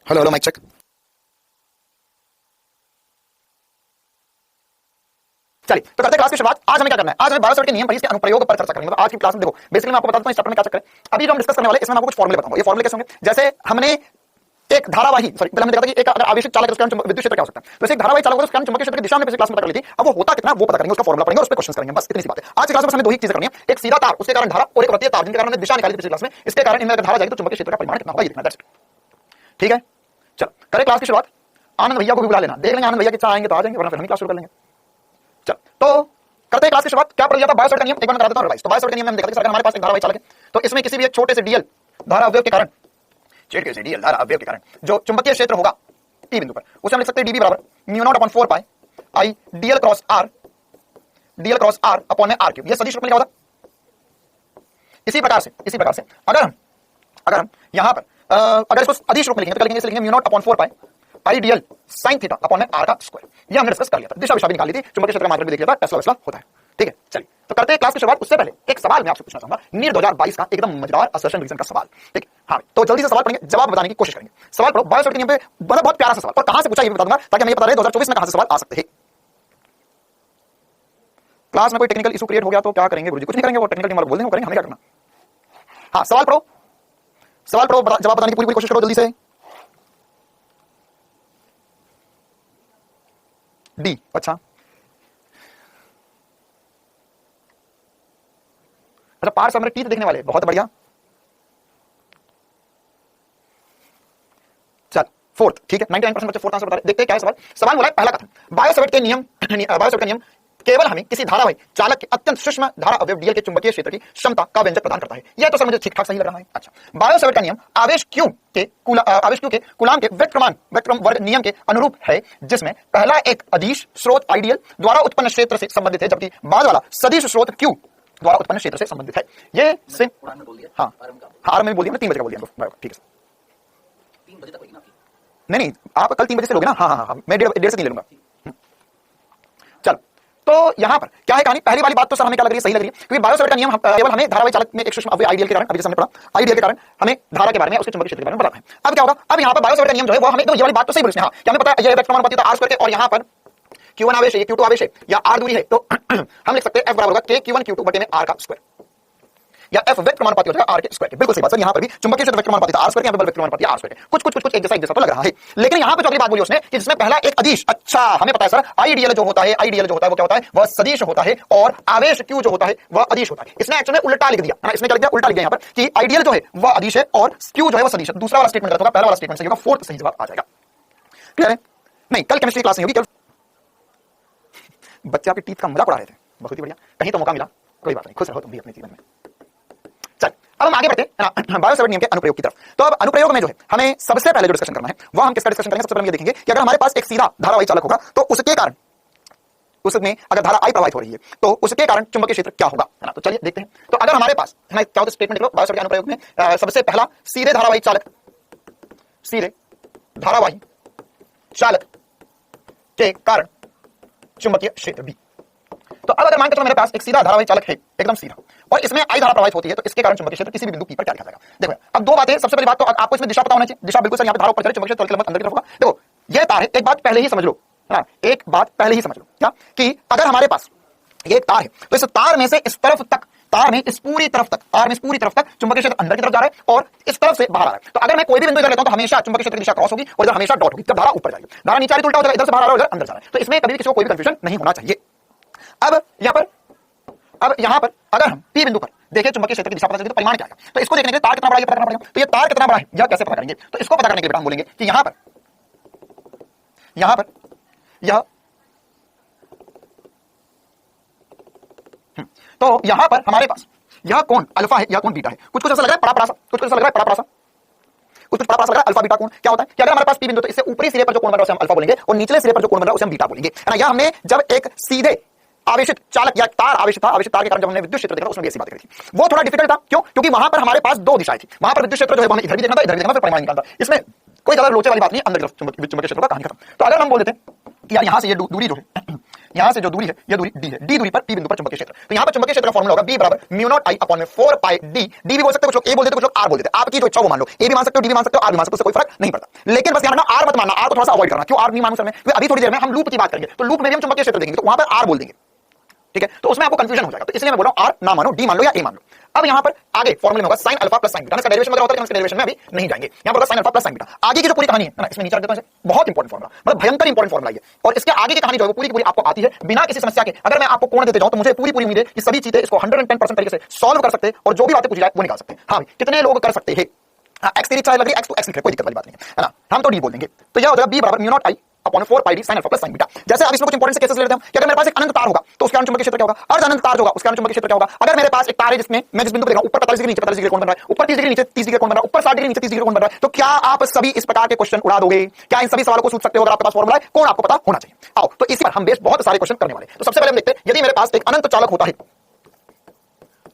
Hello hello mic check. चलिए तो करते हैं क्लास की शुरुआत। आज हमें क्या करना है, आज हमें बायोसावर्ट के नियम पर इसके अनुप्रयोग पर चर्चा करेंगे। मतलब आज की क्लास में देखो बेसिकली मैं आपको बताता हूं इस चैप्टर में क्या चक्कर है। अभी जो हम डिस्कस करने वाले इसमें मैं आपको कुछ फॉर्मूले बताऊंगा। ये फॉर्मूले कैसे होंगे, जैसे हमने एक धारावाही पहले हमने देखा था कि एक अगर आवेशित चालक उसका विद्युत क्षेत्र क्या हो सकता है, तो एक धारावाही चालक होगा उसका चुंबकीय क्षेत्र की दिशा में पिछली क्लास में पता कर ली थी। अब वो होता कितना वो पता करेंगे, उसका फॉर्मूला पढ़ेंगे और उस पर क्वेश्चन करेंगे। बस इतनी सी बात है। आज की क्लास में हमें दो ही चीजें करनी है, एक सीधा तार उसके कारण धारा और एक वृत्तीय तार जिनके कारण हमने दिशा निकाली थी पिछली क्लास में। इसके कारण इनमें धारा जाएगी तो चुंबकीय क्षेत्र का परिमाण कितना होगा ये देखना। That's it. ठीक है, चलो करें क्लास की शुरुआत। आनंद भैया को भी बुला लेना, देख लेंगे आनंद भैया कितना आएंगे तो आ जाएंगे, वरना फिर हम क्लास शुरू कर लेंगे। चलो तो करते हैं क्लास की शुरुआत। क्या पढ़ लिया था बायोसावर्ट का नियम, एक बार करा देता हूं रिवाइज। तो बायोसावर्ट के नियम में हमने देखा था कि अगर हमारे पास एक धारावाही चालक है तो इसमें किसी भी एक छोटे से डीएल धारा अवयव के कारण धारा अवयव के कारण जो चुंबकीय क्षेत्र होगा टी बिंदु पर, उसे हम लिख सकते हैं dB बराबर μ0/4 पाई आई dl क्रॉस r अपॉन में r क्यूब। ये सदिश रूप में लिखा होता। इसी प्रकार से अगर हम यहां पर अगर इसको अदिश रूप में लिखेंगे तो लिखेंगे, इसे लिखेंगे μ0/4 पाई आई dl sin थीटा अपॉन में r का स्क्वायर। ये हमने डिस्कस कर लिया था, दिशा विशा भी निकाली थी, चुंबकीय क्षेत्र का मात्रक भी देख लिया था, टेस्ला वेस्ला होता है। ठीक है, चलिए तो करते हैं क्लास की शुरुआत। उससे पहले एक सवाल मैं आपसे पूछना चाहूंगा, नीट 2022 का एकदम मजेदार असर्शन रिवीजन का सवाल। ठीक, हाँ तो जल्दी से सवाल पढ़ेंगे, जवाब बताने की कोशिश करेंगे। सवाल पढ़ो बायोसावर्ट के नियम पे, बहुत प्यारा सा सवाल, और कहां से पूछा ये भी बता दूंगा ताकि हमें पता रहे 2024 में कहां से सवाल आ सकते हैं। क्लास में कोई टेक्निकल इशू क्रिएट हो गया तो क्या करेंगे गुरुजी? कुछ नहीं करेंगे, वो टेक्निकल टीम वाले बोल देंगे वो करेंगे, हमें क्या करना। हाँ सवाल पढ़ो, जवाब बताने की पूरी कोशिश करो जल्दी से। डी, अच्छा पार्ट से हमारे टीथ देखने वाले, बहुत बढ़िया। चल फोर्थ, ठीक है 99% बच्चे फोर्थ आंसर बता रहे। देखते हैं क्या है सवाल। सवाल बोला है पहला कथन, बायोसावर्ट के नियम केवल हमें किसी धारावाही चालक के अत्यंत सूक्ष्म धारा अवयव डीएल के चुंबकीय क्षेत्र की क्षमता का व्यंजक प्रदान करता है। यह तो सर मुझे ठीक ठाक सही लग रहा है। अच्छा, बायोसावर्ट का नियम आवेश Q के कूलाम के वेक्टर वर्ग नियम के अनुरूप है, जिसमें पहला एक अदिश स्रोत आइडियल द्वारा उत्पन्न क्षेत्र से संबंधित है, जबकि बाद वाला सदिश स्रोत Q द्वारा उत्पन्न क्षेत्र से संबंधित है। ये हाँ आरंभ में बोल दिया, 3 बजे का बोल दिया। ठीक है, 3 बजे तक होगी ना? नहीं आप कल 3 बजे से लोगे ना? हाँ मैं 1:30 से नहीं ले लूंगा। चलो तो यहां पर क्या है कहानी। पहली वाली बात तो सर हमें क्या लग रही है, सही लग रही है, क्योंकि बायोसावर्ट का नियम केवल हमें धारावाही चालक में एक सूक्ष्म अवयव आइडियल के कारण, अभी जैसे हमने पढ़ा आइडियल के कारण हमें धारा के बारे में उसके चुंबकीय क्षेत्र के बारे में बताना है। अब क्या होगा, अब यहां पर बायोसावर्ट का नियम जो है वो हमें, तो ये वाली बात तो सही बोली, हाँ क्या हमें पता है ये वेक्टर अनुपात r स्क्वायर के, और यहां पर Q1 आवेश है, ये Q2 आवेश है, या r दूरी है, तो हम लिख सकते हैं F बराबर होगा K Q1 Q2 बटे में r का स्क्वायर, या F वेक्टर अनुपात हो जाएगा r के स्क्वायर के। बिल्कुल सही बात सर, यहां पर भी चुंबकीय क्षेत्र वेक्टर अनुपात r स्क्वायर, यहां पर वेक्टर अनुपात r स्क्वायर, कुछ एक जैसा तो लग रहा है। लेकिन यहां पर जो अगली बात बोली उसने कि जिसमें पहला एक अदिश, अच्छा हमें पता है सर आइडियल जो होता है वो क्या होता है, वह सदिश होता है, और आवेश Q जो होता है वह अदिश होता है। इसने एक्चुअली उल्टा लिख दिया, इसने क्या लिख दिया, उल्टा लिख दिया यहां पर कि आइडियल जो है वह अदिश है और Q जो है वह सदिश है। दूसरा वाला स्टेटमेंट गलत होगा, पहला वाला स्टेटमेंट सही होगा, फोर्थ सही जवाब आ जाएगा। क्लियर है? नहीं कल केमिस्ट्री क्लास नहीं होगी, कल बच्चे आपके टीथ का मजाक उड़ा रहे थे, बहुत ही बढ़िया, कहीं तो मौका मिला, कोई बात नहीं, खुश रहो तुम भी अपने जीवन में। चल अब हम आगे बढ़ते हैं बायोसावर्ट नियम के अनुप्रयोग की तरफ। तो अब अनुप्रयोग में जो है हमें सबसे पहले जो डिस्कशन करना है वह हम किसका डिस्कशन करेंगे। सबसे पहले ये देखेंगे कि अगर हमारे पास एक सीधा धारावाही चालक होगा तो उसके कारण, उसमें अगर धारा I प्रवाहित हो रही है तो उसके कारण चुंबकीय क्षेत्र क्या होगा, है ना। तो चलिए देखते हैं। तो अगर हमारे पास क्या होता है, स्टेटमेंट लिख लो बायोसावर्ट के अनुप्रयोग में। सबसे पहला, सीधे धारावाही चालक के कारण चुंबकीय क्षेत्र B। तो अब अगर मान के चलो मेरे पास एक सीधा धारावाही चालक है, एकदम सीधा, और इसमें I धारा प्रवाहित होती है, तो इसके कारण चुंबकीय क्षेत्र किसी भी बिंदु P पर क्या लिखा जाएगा। देखो अब दो बातें, सबसे पहली बात तो आपको इसमें दिशा पता होना चाहिए। दिशा बिल्कुल सर, यहां पे धारा ऊपर चले, चुंबकीय क्षेत्र अंदर की तरफ होगा। देखो ये तार है, एक बात पहले ही समझ लो, है ना, एक बात पहले ही समझ लो क्या, कि अगर हमारे पास ये तार है तो इस तार में से इस तरफ तक, तार में इस पूरी तरफ तक चुंबकीय क्षेत्र अंदर की तरफ जा रहा है और इस तरफ से बाहर आ रहा है। तो अगर मैं कोई भी बिंदु इधर लेता हूं तो हमेशा चुंबकीय क्षेत्र की दिशा क्रॉस होगी और इधर हमेशा डॉट होगी, जब धारा ऊपर जाएगी। धारा नीचे उल्टा हो जाएगा, इधर से बाहर आ रहा है, उधर अंदर जा रहा है, तो इसमें कभी किसी को कोई भी कंफ्यूजन नहीं होना चाहिए। अब यहां पर अगर हम P बिंदु पर देखें चुंबकीय क्षेत्र की दिशा पता चलेगी तो परिमाण क्या है, तो इसको देखने के लिए तार कितना बड़ा है ये पता करना पड़ेगा। तो ये तार कितना बड़ा है यह कैसे पता करेंगे, तो इसको पता करने के लिए हम बोलेंगे कि यहां पर तो यहां पर हमारे पास यह कोण अल्फा है, यह कोण बीटा है। कुछ ऐसा लग रहा है पड़ा सा, कुछ ऐसा लग रहा है पड़ा सा, कुछ पड़ा सा लग रहा है अल्फा बीटा कोण। क्या होता है कि अगर हमारे पास P बिंदु तो इससे ऊपरी सिरे पर जो कोण बन रहा है उसे हम अल्फा बोलेंगे, और निचले सिरे पर जो कोण बन रहा है उसे हम बीटा बोलेंगे, है ना। यह हमने जब एक सीधे आवेशित चालक या तार आवेश तार के कारण जब हमने विद्युत क्षेत्र देखा उसमें ऐसी बात करी थी, वो थोड़ा डिफिकल्ट था। क्यों? क्योंकि वहां पर हमारे पास दो दिशाएं थी, वहां पर विद्युत क्षेत्र जो है हमें इधर भी देखना था, इधर भी देखना था, फिर परिमाण निकालना था। इसमें कोई ज्यादा लोचे वाली बात नहीं, अंदर की तरफ चुंबकीय क्षेत्र का कहानी खत्म। तो अगर हम बोल देते हैं कि यार यहां से ये दूरी जो है यहां से जो दूरी है ये दूरी डी है, डी दूरी पर पी बिंदु पर चुंबकीय क्षेत्र। तो यहां पर चुंबकीय क्षेत्र का फॉर्मूला होगा बी बराबर म्यू नॉट आई अपॉन में 4 पाई डी। डी भी बोल सकते हो, कुछ लोग ए बोल देते, कुछ लोग आर बोल देते, आपकी जो इच्छा वो मान लो, ए भी मान सकते हो, डी भी मान सकते हो, आर भी मान सकते हो, उससे कोई फर्क नहीं पड़ता। लेकिन बस ध्यान रखना आर मत मानना, आर को थोड़ा सा अवॉइड करना। क्यों आर नहीं मानूं सर मैं? क्योंकि अभी थोड़ी देर में हम लूप की बात करेंगे, तो लूप में भी हम चुंबकीय क्षेत्र देंगे, तो वहां पर आर बोल देंगे, ठीक है? तो उसमें आपको कंफ्यूजन हो जाएगा, तो इसलिए मैं बोल रहा हूं आर ना मानो, डी मान लो या ए मान लो। अब यहां पर आगे फॉर्मूले में होगा sin alpha plus sin beta. इसका डेरिवेशन वगैरह होता है, इसके डेरिवेशन में अभी नहीं जाएंगे। यहां पर होगा sin alpha plus sin beta. आगे की जो पूरी कहानी है ना, इसमें नीचे रख देता हूं इसे, बहुत इंपॉर्टेंट फॉर्मूला, मतलब भयंकर इंपॉर्टेंट फॉर्मूला है, और इसके आगे की कहानी जो है वो पूरी की पूरी आपको आती है बिना किसी समस्या के। अगर मैं आपको कोण देते जाऊं तो मुझे पूरी उम्मीद है कि सभी चीजें इसको 110% तरीके से सॉल्व कर सकते हैं और जो भी बातें पूछी जाए वो निकाल सकते हैं। हाँ, कितने लोग कर सकते हैं? एक्स की इच्छा लग रही है, एक्स टू एक्स लिख रहे, कोई दिक्कत वाली बात नहीं है ना, हम तो डी बोल देंगे। तो यह हो जाएगा बी बराबर mu naught I upon 4 pi D sin alpha plus sin beta. जैसे अब इसमें कुछ इंपॉर्टेंट से केसेस ले लेते हैं कि अगर मेरे पास एक अनंत तार होगा तो उसके कारण चुंबकीय क्षेत्र क्या होगा, अर्ध अनंत तार होगा उसके कारण चुंबकीय क्षेत्र क्या होगा। अगर मेरे पास एक तार है जिसमें मैं जिस बिंदु पर देख रहा हूं ऊपर 45 डिग्री नीचे 45 डिग्री कोण बन रहा है, ऊपर 30 डिग्री नीचे 30 डिग्री कोण बन रहा है, ऊपर 60 डिग्री नीचे 30 डिग्री कोण बन रहा है, तो क्या आप सभी इस प्रकार के क्वेश्चन उड़ा दोगे? क्या इन सभी सवालों को सोच सकते हो? अगर आपके पास फॉर्मूला है, कोण आपको पता होना चाहिए। आओ तो इसी पर हम बेस बहुत सारे क्वेश्चन करने वाले हैं। तो सबसे पहले हम देखते हैं, यदि मेरे पास एक अनंत चालक होता है,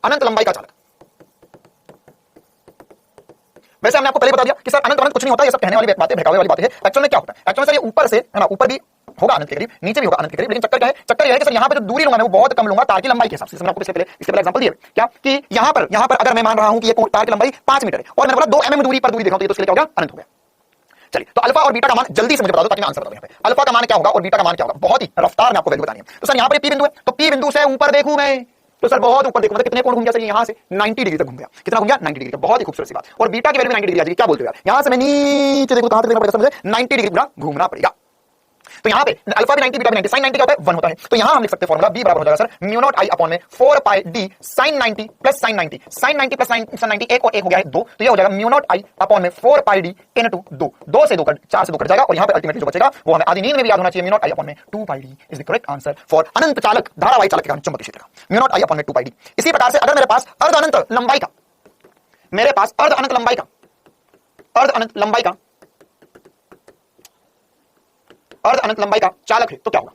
अनंत लंबाई का चालक। वैसे हमने आपको पहले बता दिया कि सर अनंत अनंत कुछ नहीं होता, ये सब कहने वाली बातें, बहकावे वाली बातें है। एक्चुअल में क्या होता है? एक्चुअल में सर ये ऊपर से है ना, ऊपर भी होगा अनंत के करीब, नीचे भी होगा अनंत के करीब, लेकिन चक्कर क्या है? चक्कर ये है कि सर यहां पे जो दूरी लूंगा मैं वो बहुत कम लूंगा तार की लंबाई के हिसाब से। मैंने आपको इसके पहले एग्जांपल दिया क्या कि यहां पर अगर मैं मान रहा हूं कि ये तार की लंबाई 5 मीटर है और मैंने बोला 2 mm दूरी पर दूरी देखा, तो ये तो इसके लिए क्या हो गया? अनंत हो गया। चलिए, तो अल्फा और बीटा का मान जल्दी से मुझे बता दो ताकि मैं आंसर बता दूं। यहां पे अल्फा का मान क्या होगा और बीटा का मान क्या होगा, बहुत ही रफ्तार में आपको वैल्यू बतानी है। तो सर यहां पर पी बिंदु है, तो पी बिंदु से ऊपर देखूं मैं, तो सर बहुत ऊपर देखो, मतलब कितने कोण घूम गया सर? यहां से 90 डिग्री तक घूम गया। कितना घूम गया? 90 डिग्री। बहुत ही खूबसूरत सी बात। और बीटा की वैल्यू 90 डिग्री आ जाएगी। क्या बोलते हो यार? यहां से मैं नीचे देखो, कहां तक देखना पड़ेगा सर? मुझे 90 डिग्री पूरा घूमना पड़ेगा। तो यहां पे अल्फा भी 90 बीटा भी 90, sin 90 क्या होता है? 1 होता है। तो यहां हम लिख सकते हैं फॉर्मूला b बराबर हो जाएगा sir mu naught I upon में 4 pi d sin 90 plus sin 90, sin 90 plus sin 90 एक और एक हो गया है 2, तो ये हो जाएगा म्यू नॉट आई अपॉन में 4 पाई d इनटू 2, 2 से 2 कट 4 से 2 कट जाएगा, और यहां पे अल्टीमेटली जो बचेगा वो हमें आधी नींद में भी याद होना चाहिए। म्यू नॉट आई अपॉन में 2 pi d is the correct answer for अनंत चालक धारावाही चालक के कारण चुंबकीय क्षेत्र का म्यू नॉट आई अपॉन में 2 पाई d। इसी प्रकार से अगर मेरे पास अर्ध अनंत लंबाई का, मेरे पास अर्ध अनंत लंबाई का, अर्ध अनंत लंबाई का, अर्ध अनंत लंबाई का चालक है तो क्या होगा?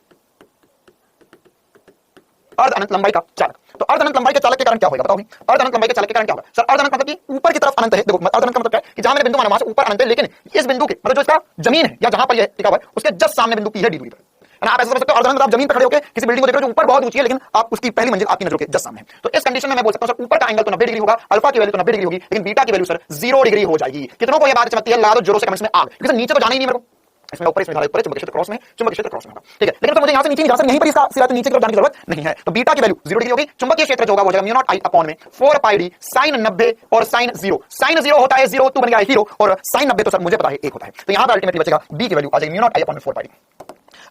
अर्ध अनंत लंबाई का चालक, तो अर्ध अनंत लंबाई के चालक के कारण क्या होगा बताओ? अर्ध अनंत लंबाई के चालक के कारण क्या होगा? सर अर्ध अनंत मतलब कि ऊपर की तरफ अनंत है। देखो अर्ध अनंत का मतलब क्या है कि जहां मैंने बिंदु माना वहां से ऊपर अनंत है, लेकिन इस बिंदु के मतलब जो इसका जमीन है या जहां पर यह टिका हुआ है उसके जस्ट सामने बिंदु पी है डी दूरी पर। आप ऐसा समझ सकते हो अर्ध अनंत आप जमीन पर खड़े होकर किसी बिल्डिंग को देख रहे हो जो ऊपर बहुत ऊंची है, लेकिन आप उसकी पहली मंजिल आपकी नजरों के जस्ट सामने है। तो इस कंडीशन में मैं बोल सकता हूं सर ऊपर का एंगल तो 90 डिग्री होगा, अल्फा की वैल्यू तो 90 डिग्री होगी, लेकिन बीटा की वैल्यू सर 0 डिग्री हो जाएगी। कितनों को यह बात चमकती है? ला दो जोरों से कमेंट्स में आग, क्योंकि नीचे तो जाना ही नहीं मेरे को, इसमें ऊपर इसमें ऊपर चुंबकीय क्षेत्र क्रॉस में, चुंबकीय क्षेत्र क्रॉस में होगा, ठीक है। लेकिन तो मुझे यहां से नीचे नहीं जा सकता, यहीं पर इसका सिरा नीचे की तरफ जाने की जरूरत नहीं है। तो बीटा की वैल्यू 0 डिग्री होगी, चुंबकीय क्षेत्र जो होगा वो हो जाएगा म्यू नॉट आई अपॉन में 4 पाई डी sin 90 और sin 0, sin 0 होता है 0 2 बन गया है 0, और sin 90 तो सर मुझे पता है 1 होता है। तो यहां पर अल्टीमेटली बचेगा b की वैल्यू आ जाएगी म्यू नॉट आई अपॉन में 4 पाई डी।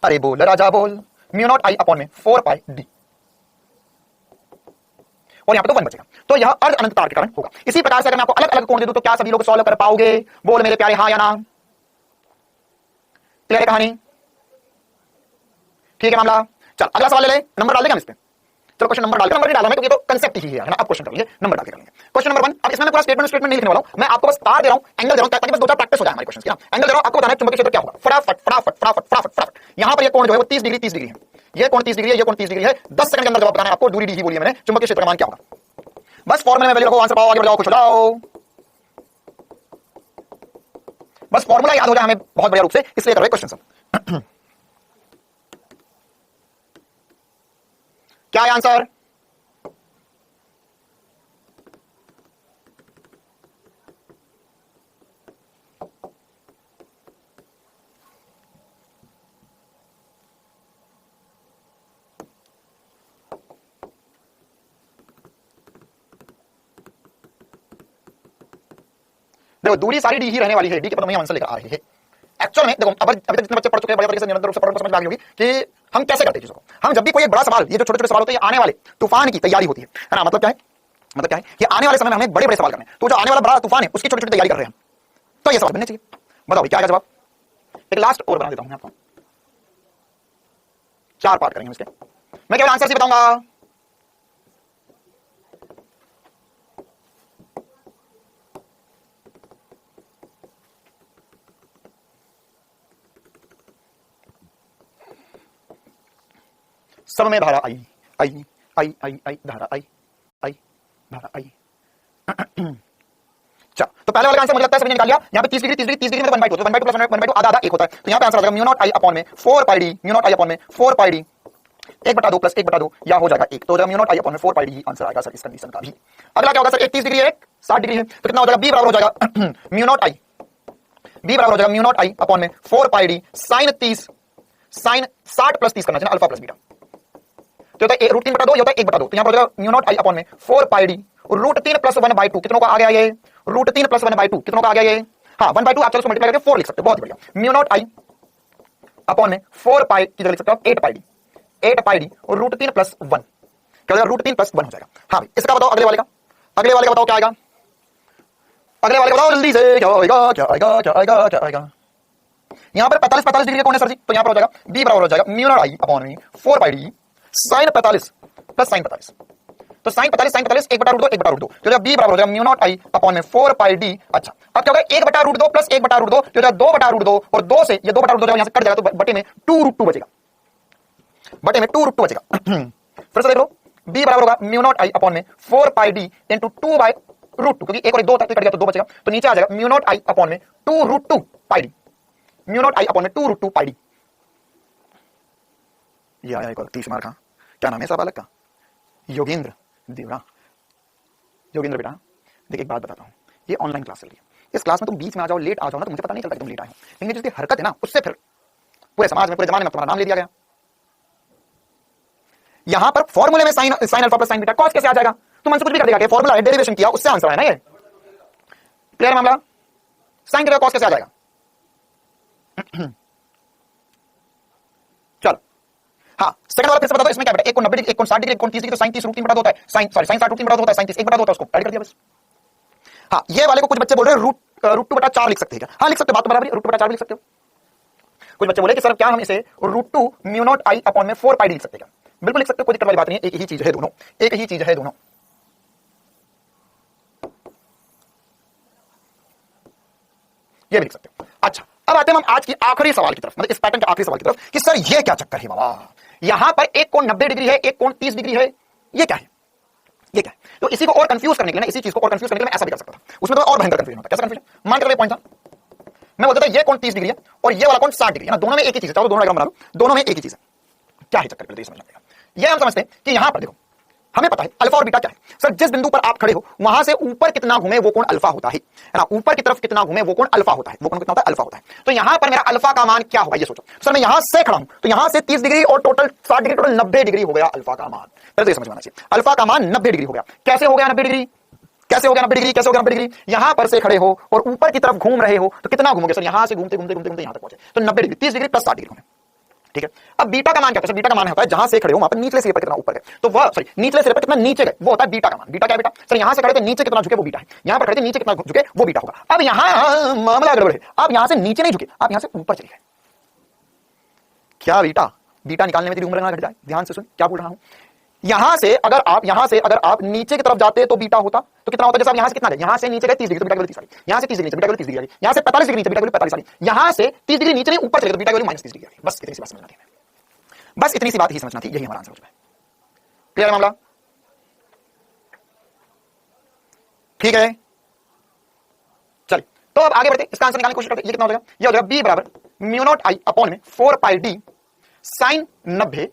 अरे बोल राजा बोल, म्यू नॉट आई अपॉन में 4 पाई डी, और यहां पे तो 1 बचेगा। तो यह अर्ध अनंत तार के कारण होगा। इसी प्रकार से अगर मैं आपको अलग अलग कोण दे दूं तो क्या सभी लोग सॉल्व कर पाओगे? बोल मेरे प्यारे हाँ या ना? क्लियर है कहानी? ठीक है मामला। चल अगला सवाल ले ले, नंबर डाल देगा हम इस पे। चलो क्वेश्चन नंबर डालकर, नंबर नहीं डालना है क्योंकि तो कांसेप्ट ही है ना। अब क्वेश्चन कर लेंगे, नंबर डाल के करेंगे। Question number 1। अब इसमें मैं पूरा स्टेटमेंट नहीं लिखने वाला हूं, मैं आपको बस तार दे रहा हूं, एंगल दे रहा हूं, ताकि बस दो चार प्रैक्टिस हो जाए हमारे क्वेश्चन की ना। एंगल दे रहा हूं, आपको बताना है चुंबकीय क्षेत्र क्या होगा। फटाफट फटाफट फटाफट फटाफट फटाफट। यहां पर ये कोण जो है वो 30 डिग्री 30 डिग्री है, ये कोण 30 डिग्री है, ये कोण 30 डिग्री है। 10 सेकंड के अंदर जवाब बताना है आपको। दूरी डी ही बोली है मैंने, चुंबकीय क्षेत्र का मान क्या होगा? बस फॉर्मूले में वैल्यू रखो, आंसर पाओ, आगे बढ़ाओ, खुश हो जाओ। बस फॉर्मूला याद हो जाए हमें बहुत बढ़िया रूप से, इसलिए कर रहे क्वेश्चन सब। क्या है आंसर? देखो दूरी सारी डी ही रहने वाली है, डी के पद में आंसर लेकर आ रही है। एक्चुअल में देखो अभी तक जितने बच्चे पढ़ चुके हैं बढ़िया तरीके से निरंतर रूप से पढ़ समझ आ गई होगी कि हम कैसे करते हैं चीजों को। हम जब भी कोई एक बड़ा सवाल, ये जो छोटे छोटे सवाल होते हैं, आने वाले तूफान की तैयारी होती है ना। मतलब क्या है? मतलब क्या है कि आने वाले समय में हमें बड़े बड़े सवाल करने, तो जो आने वाला बड़ा तूफान है उसकी छोटी छोटी तैयारी कर रहे हैं, तो ये सवाल बनने चाहिए। बताओ क्या है जवाब? एक लास्ट और बना देता हूं आपको, 4 पार्ट करेंगे इसके, मैं केवल आंसर से बताऊंगा। सब में धारा आई आई आई आई आई धारा आई आई धारा आई। अच्छा तो पहले वाला आंसर मुझे लगता है सभी ने निकाल लिया। यहाँ पे 30 डिग्री 30 डिग्री 30 डिग्री में 1/2 तो 1/2 प्लस 1/2 आधा आधा 1 होता है। तो यहाँ पे आंसर आ जाएगा म्यू नॉट आई अपॉन में 4 pi D, mu naught I upon में 4 पाई डी 1/2 प्लस 1/2 या हो जाएगा 1, तो हो जाएगा म्यू नॉट आई अपॉन में 4 पाई डी आंसर आएगा सर इस कंडीशन का भी। अगला क्या होगा सर, एक 30 डिग्री है, एक 60 डिग्री है, तो कितना हो जाएगा, बी बराबर हो जाएगा म्यू नॉट आई, बी बराबर हो जाएगा म्यू नॉट आई अपॉन में 4 pi D sign 30, sign 60 plus 30 करना चाहिए अल्फा प्लस बीटा, तो होता है √3/2, ये होता है 1/2, तो यहां पर हो जाएगा म्यू नॉट आई अपॉन में 4 पाई डी √3 प्लस 1/2, कितनों का आ गया ये, √3 प्लस 1/2 कितनों का आ गया ये, हाँ 1/2 आप चलो उसको मल्टीप्लाई करके 4 लिख सकते हो, बहुत बढ़िया, म्यू नॉट आई अपॉन में 4 पाई की जगह लिख सकते हो 8 पाई डी, 8 पाई डी और √3 प्लस 1 क्या हो जाएगा, √3 प्लस 1 हो जाएगा। हाँ भाई इसका बताओ, अगले वाले का, अगले वाले का बताओ क्या आएगा, अगले वाले का बताओ जल्दी से, क्या आएगा क्या आएगा क्या आएगा क्या आएगा। यहां पर 45 डिग्री कौन है सर जी, तो यहां पर हो जाएगा बी बराबर हो जाएगा म्यू नॉट आई अपॉन में 4 pi D sign 45 plus sign 45, तो साइन 45 1/√2 1/√2, तो बी बराबर हो जाएगा म्यू नॉट आई अपॉन में 4 पाई डी। अच्छा अब क्या होगा, 1/√2 प्लस 1/√2 जो है 2/√2, और 2 से ये 2/√2 यहां से कट जाएगा, तो बटे में 2√2 बचेगा, बटे में 2√2 बचेगा। फिर से देख लो, b बराबर होगा म्यू नॉट आई अपॉन में 4 पाई डी इंटू 2/√2, क्योंकि एक और 2 तक कट गया तो 2 बचेगा, तो नीचे आ जाएगा म्यू नॉट आई अपॉन में 2√2 पाई D, mu naught I upon में 2√2 पाई डी। ये आया एक और 30 मार्क का, क्या नाम है सब बालक का, योगेंद्र देवड़ा। योगेंद्र बेटा देखिए एक बात बताता हूं, ये ऑनलाइन क्लास चल रही है, इस क्लास में तुम बीच में आ जाओ, लेट आ जाओ ना, तो मुझे पता नहीं चलता कि तुम लेट आए हो, लेकिन जिसकी हरकत है ना उससे फिर पूरे समाज में पूरे जमाने में तुम्हारा नाम ले दिया गया। यहां पर फॉर्मूले में sine alpha plus sign beta cos कैसे आ जाएगा, तुम हमसे कुछ भी कर देगा, फॉर्मूला है डेरिवेशन किया उससे आंसर आया ना, ये क्लियर मामला, साइन के कॉस कैसे आ जाएगा। चलो हाँ सेकंड वाला फिर से बता दो, इसमें क्या बेटा, एक को 90 डिग्री, एक को 60 डिग्री, एक को 30 डिग्री, तो साइन 30 √3 होता है, साइन 60 √3 होता है, साइन 30 1/2 होता है, उसको ऐड कर दिया बस। हाँ ये वाले को कुछ बच्चे बोल रहे हैं √2/4 लिख सकते हैं क्या, हाँ लिख सकते हो, बात तो बराबर है, √2/4 लिख सकते हो। कुछ बच्चे बोले कि सर क्या हम इसे √2 म्यू नॉट आई अपॉन में 4 पाई डी लिख सकते हैं क्या, बिल्कुल लिख सकते हो, कोई दिक्कत वाली बात नहीं है, एक ही चीज है दोनों, एक ही चीज है दोनों। ये भी लिख सकते हो। अच्छा अब आते हैं हम आज की आखिरी सवाल की तरफ, मतलब इस पैटर्न के आखिरी सवाल की तरफ कि सर ये क्या चक्कर है बाबा, यहां पर एक कोण 90 डिग्री है, एक कोण 30 डिग्री है, ये क्या है, ये क्या है। तो इसी को और कंफ्यूज करने के लिए, इसी चीज को और कंफ्यूज करने के लिए मैं ऐसा भी कर सकता था, उसमें तो और भयंकर कंफ्यूजन होता है। कैसा कंफ्यूजन, मान कर ये पॉइंट था, मैं बोलता था ये कोण 30 डिग्री है और ये वाला कोण 60 डिग्री है ना, दोनों में एक ही चीज है, चलो दोनों डायग्राम बना लो, दोनों में एक ही चीज है, क्या है चक्कर, समझना पड़ेगा। ये हम समझते हैं कि यहां पर देखो हमें पता है अल्फा और बीटा क्या है सर, जिस बिंदु पर आप खड़े हो वहां से ऊपर कितना घूमे वो कोण अल्फा होता है ना, ऊपर की तरफ कितना घूमे वो कोण अल्फा होता है, वो कोण कितना होता है, अल्फा होता है। तो यहां पर मेरा अल्फा का मान क्या होगा ये सोचो सर, मैं यहां से खड़ा हूं तो यहां से 30 डिग्री और टोटल 60 डिग्री, टोटल 90 डिग्री हो गया अल्फा का मान, तो ये समझ में आना चाहिए, अल्फा का मान 90 डिग्री हो गया। कैसे हो गया 90 डिग्री, कैसे हो गया 90 डिग्री, कैसे हो गया 90 डिग्री, यहां पर से खड़े हो और ऊपर की तरफ घूम रहे हो तो कितना घूमोगे सर, यहां से घूमते घूमते घूमते घूमते यहां तक पहुंचे, तो 90 डिग्री, 30 डिग्री प्लस 60 डिग्री घूमे, ठीक है। अब बीटा का मान क्या होता है, बीटा का मान होता है जहां से खड़े हो वहां पर निचले सिरे पर कितना ऊपर गए, तो वह सॉरी निचले सिरे पर कितना नीचे गए, वो होता है बीटा का मान। बीटा क्या है बेटा, सर यहां से खड़े थे नीचे कितना झुके वो बीटा है, यहां पर खड़े थे नीचे कितना झुके वो बीटा होगा। अब यहां मामला गड़बड़ है, आप यहां से नीचे नहीं झुके, आप यहां से ऊपर चले गए, क्या बीटा, बीटा निकालने में तेरी उम्र ना घट जाए, ध्यान से सुन क्या बोल रहा हूं। यहां से अगर आप नीचे की तरफ जाते तो बीटा होता, तो कितना होता, जैसे आप यहां से कितना गए, यहां से नीचे गए 30 डिग्री तो बीटा की वैल्यू 30 आ गई, यहां से 30 डिग्री से बीटा की वैल्यू 30 डिग्री आ गई, यहां से 45 डिग्री से बीटा की वैल्यू 45 आ गई, यहां से 30 डिग्री नीचे नहीं ऊपर चले तो बीटा की वैल्यू -30 डिग्री आ गई। बस इतनी सी बात समझना थी, बस इतनी सी बात ही समझना थी, यही हमारा आंसर हो चुका है। क्लियर मामला, ठीक है। चलिए तो अब आगे बढ़ते इसका आंसर निकालने की कोशिश करते हैं। ये कितना हो जाएगा, ये हो जाएगा बी बराबर म्यू नॉट आई अपॉन में 4 pi D sine 90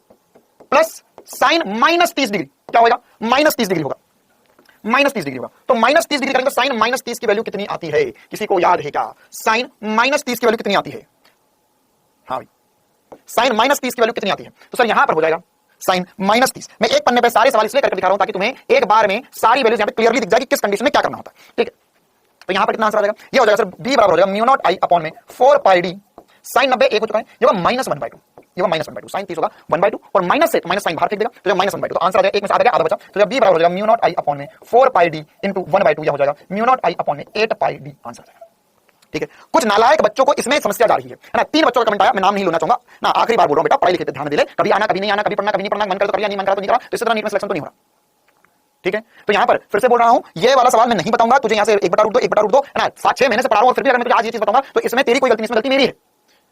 plus sine -30 degree, क्या होगा -30 डिग्री होगा, -30 डिग्री होगा। तो -30 डिग्री करेंगे तो साइन -30 की वैल्यू कितनी आती है, किसी को याद है क्या, साइन -30 की वैल्यू कितनी आती है, हाँ भाई साइन -30 की वैल्यू कितनी आती है, तो सर यहां पर हो जाएगा साइन -30। मैं एक पन्ने पे सारे सवाल इसलिए करके दिखा रहा हूं ताकि तुम्हें एक बार में सारी वैल्यूज यहां पे क्लियरली दिख जाए कि किस कंडीशन में क्या करना होता है, ठीक है। तो यहां पर कितना आंसर आ जाएगा, ये हो जाएगा सर बी बराबर हो जाएगा म्यू नॉट आई अपॉन में 4 पाई डी साइन 90 एक हो चुका है, ये होगा -1/2, ये होगा -1/2, साइन 30 होगा 1/2 और माइनस से माइनस साइन बाहर फेंक देगा तो जब -1/2, तो आंसर आ जाएगा एक में से आधा गया आधा बचा, तो जब बी बराबर हो जाएगा म्यू नॉट आई अपॉन में 4 पाई डी इंटू 1/2, यह हो जाएगा म्यू नॉट आई अपॉन में 8 पाई डी, आंसर आ जाएगा, ठीक है। कुछ नालायक बच्चों को इसमें समस्या जा रही है ना, 3 बच्चों का कमेंट आया, मैं नाम नहीं लेना चाहूंगा ना, आखिरी बार बोल रहा हूं बेटा, पढ़ाई लिखे ध्यान दे ले, कभी आना कभी नहीं आना, कभी पढ़ना कभी नहीं पढ़ना, मन करे तो करिए नहीं मन करे तो नहीं करा, तो इस तरह नीट में सिलेक्शन तो नहीं हो रहा, ठीक है। तो यहां पर फिर से बोल रहा हूं ये वाला सवाल मैं नहीं बताऊंगा तुझे, यहां से 1/√2 है ना, 7-6 महीने से पढ़ा रहा हूं, फिर भी अगर मैं तुझे आज ये चीज बताऊंगा तो इसमें तेरी कोई गलती नहीं, इसमें गलती मेरी है,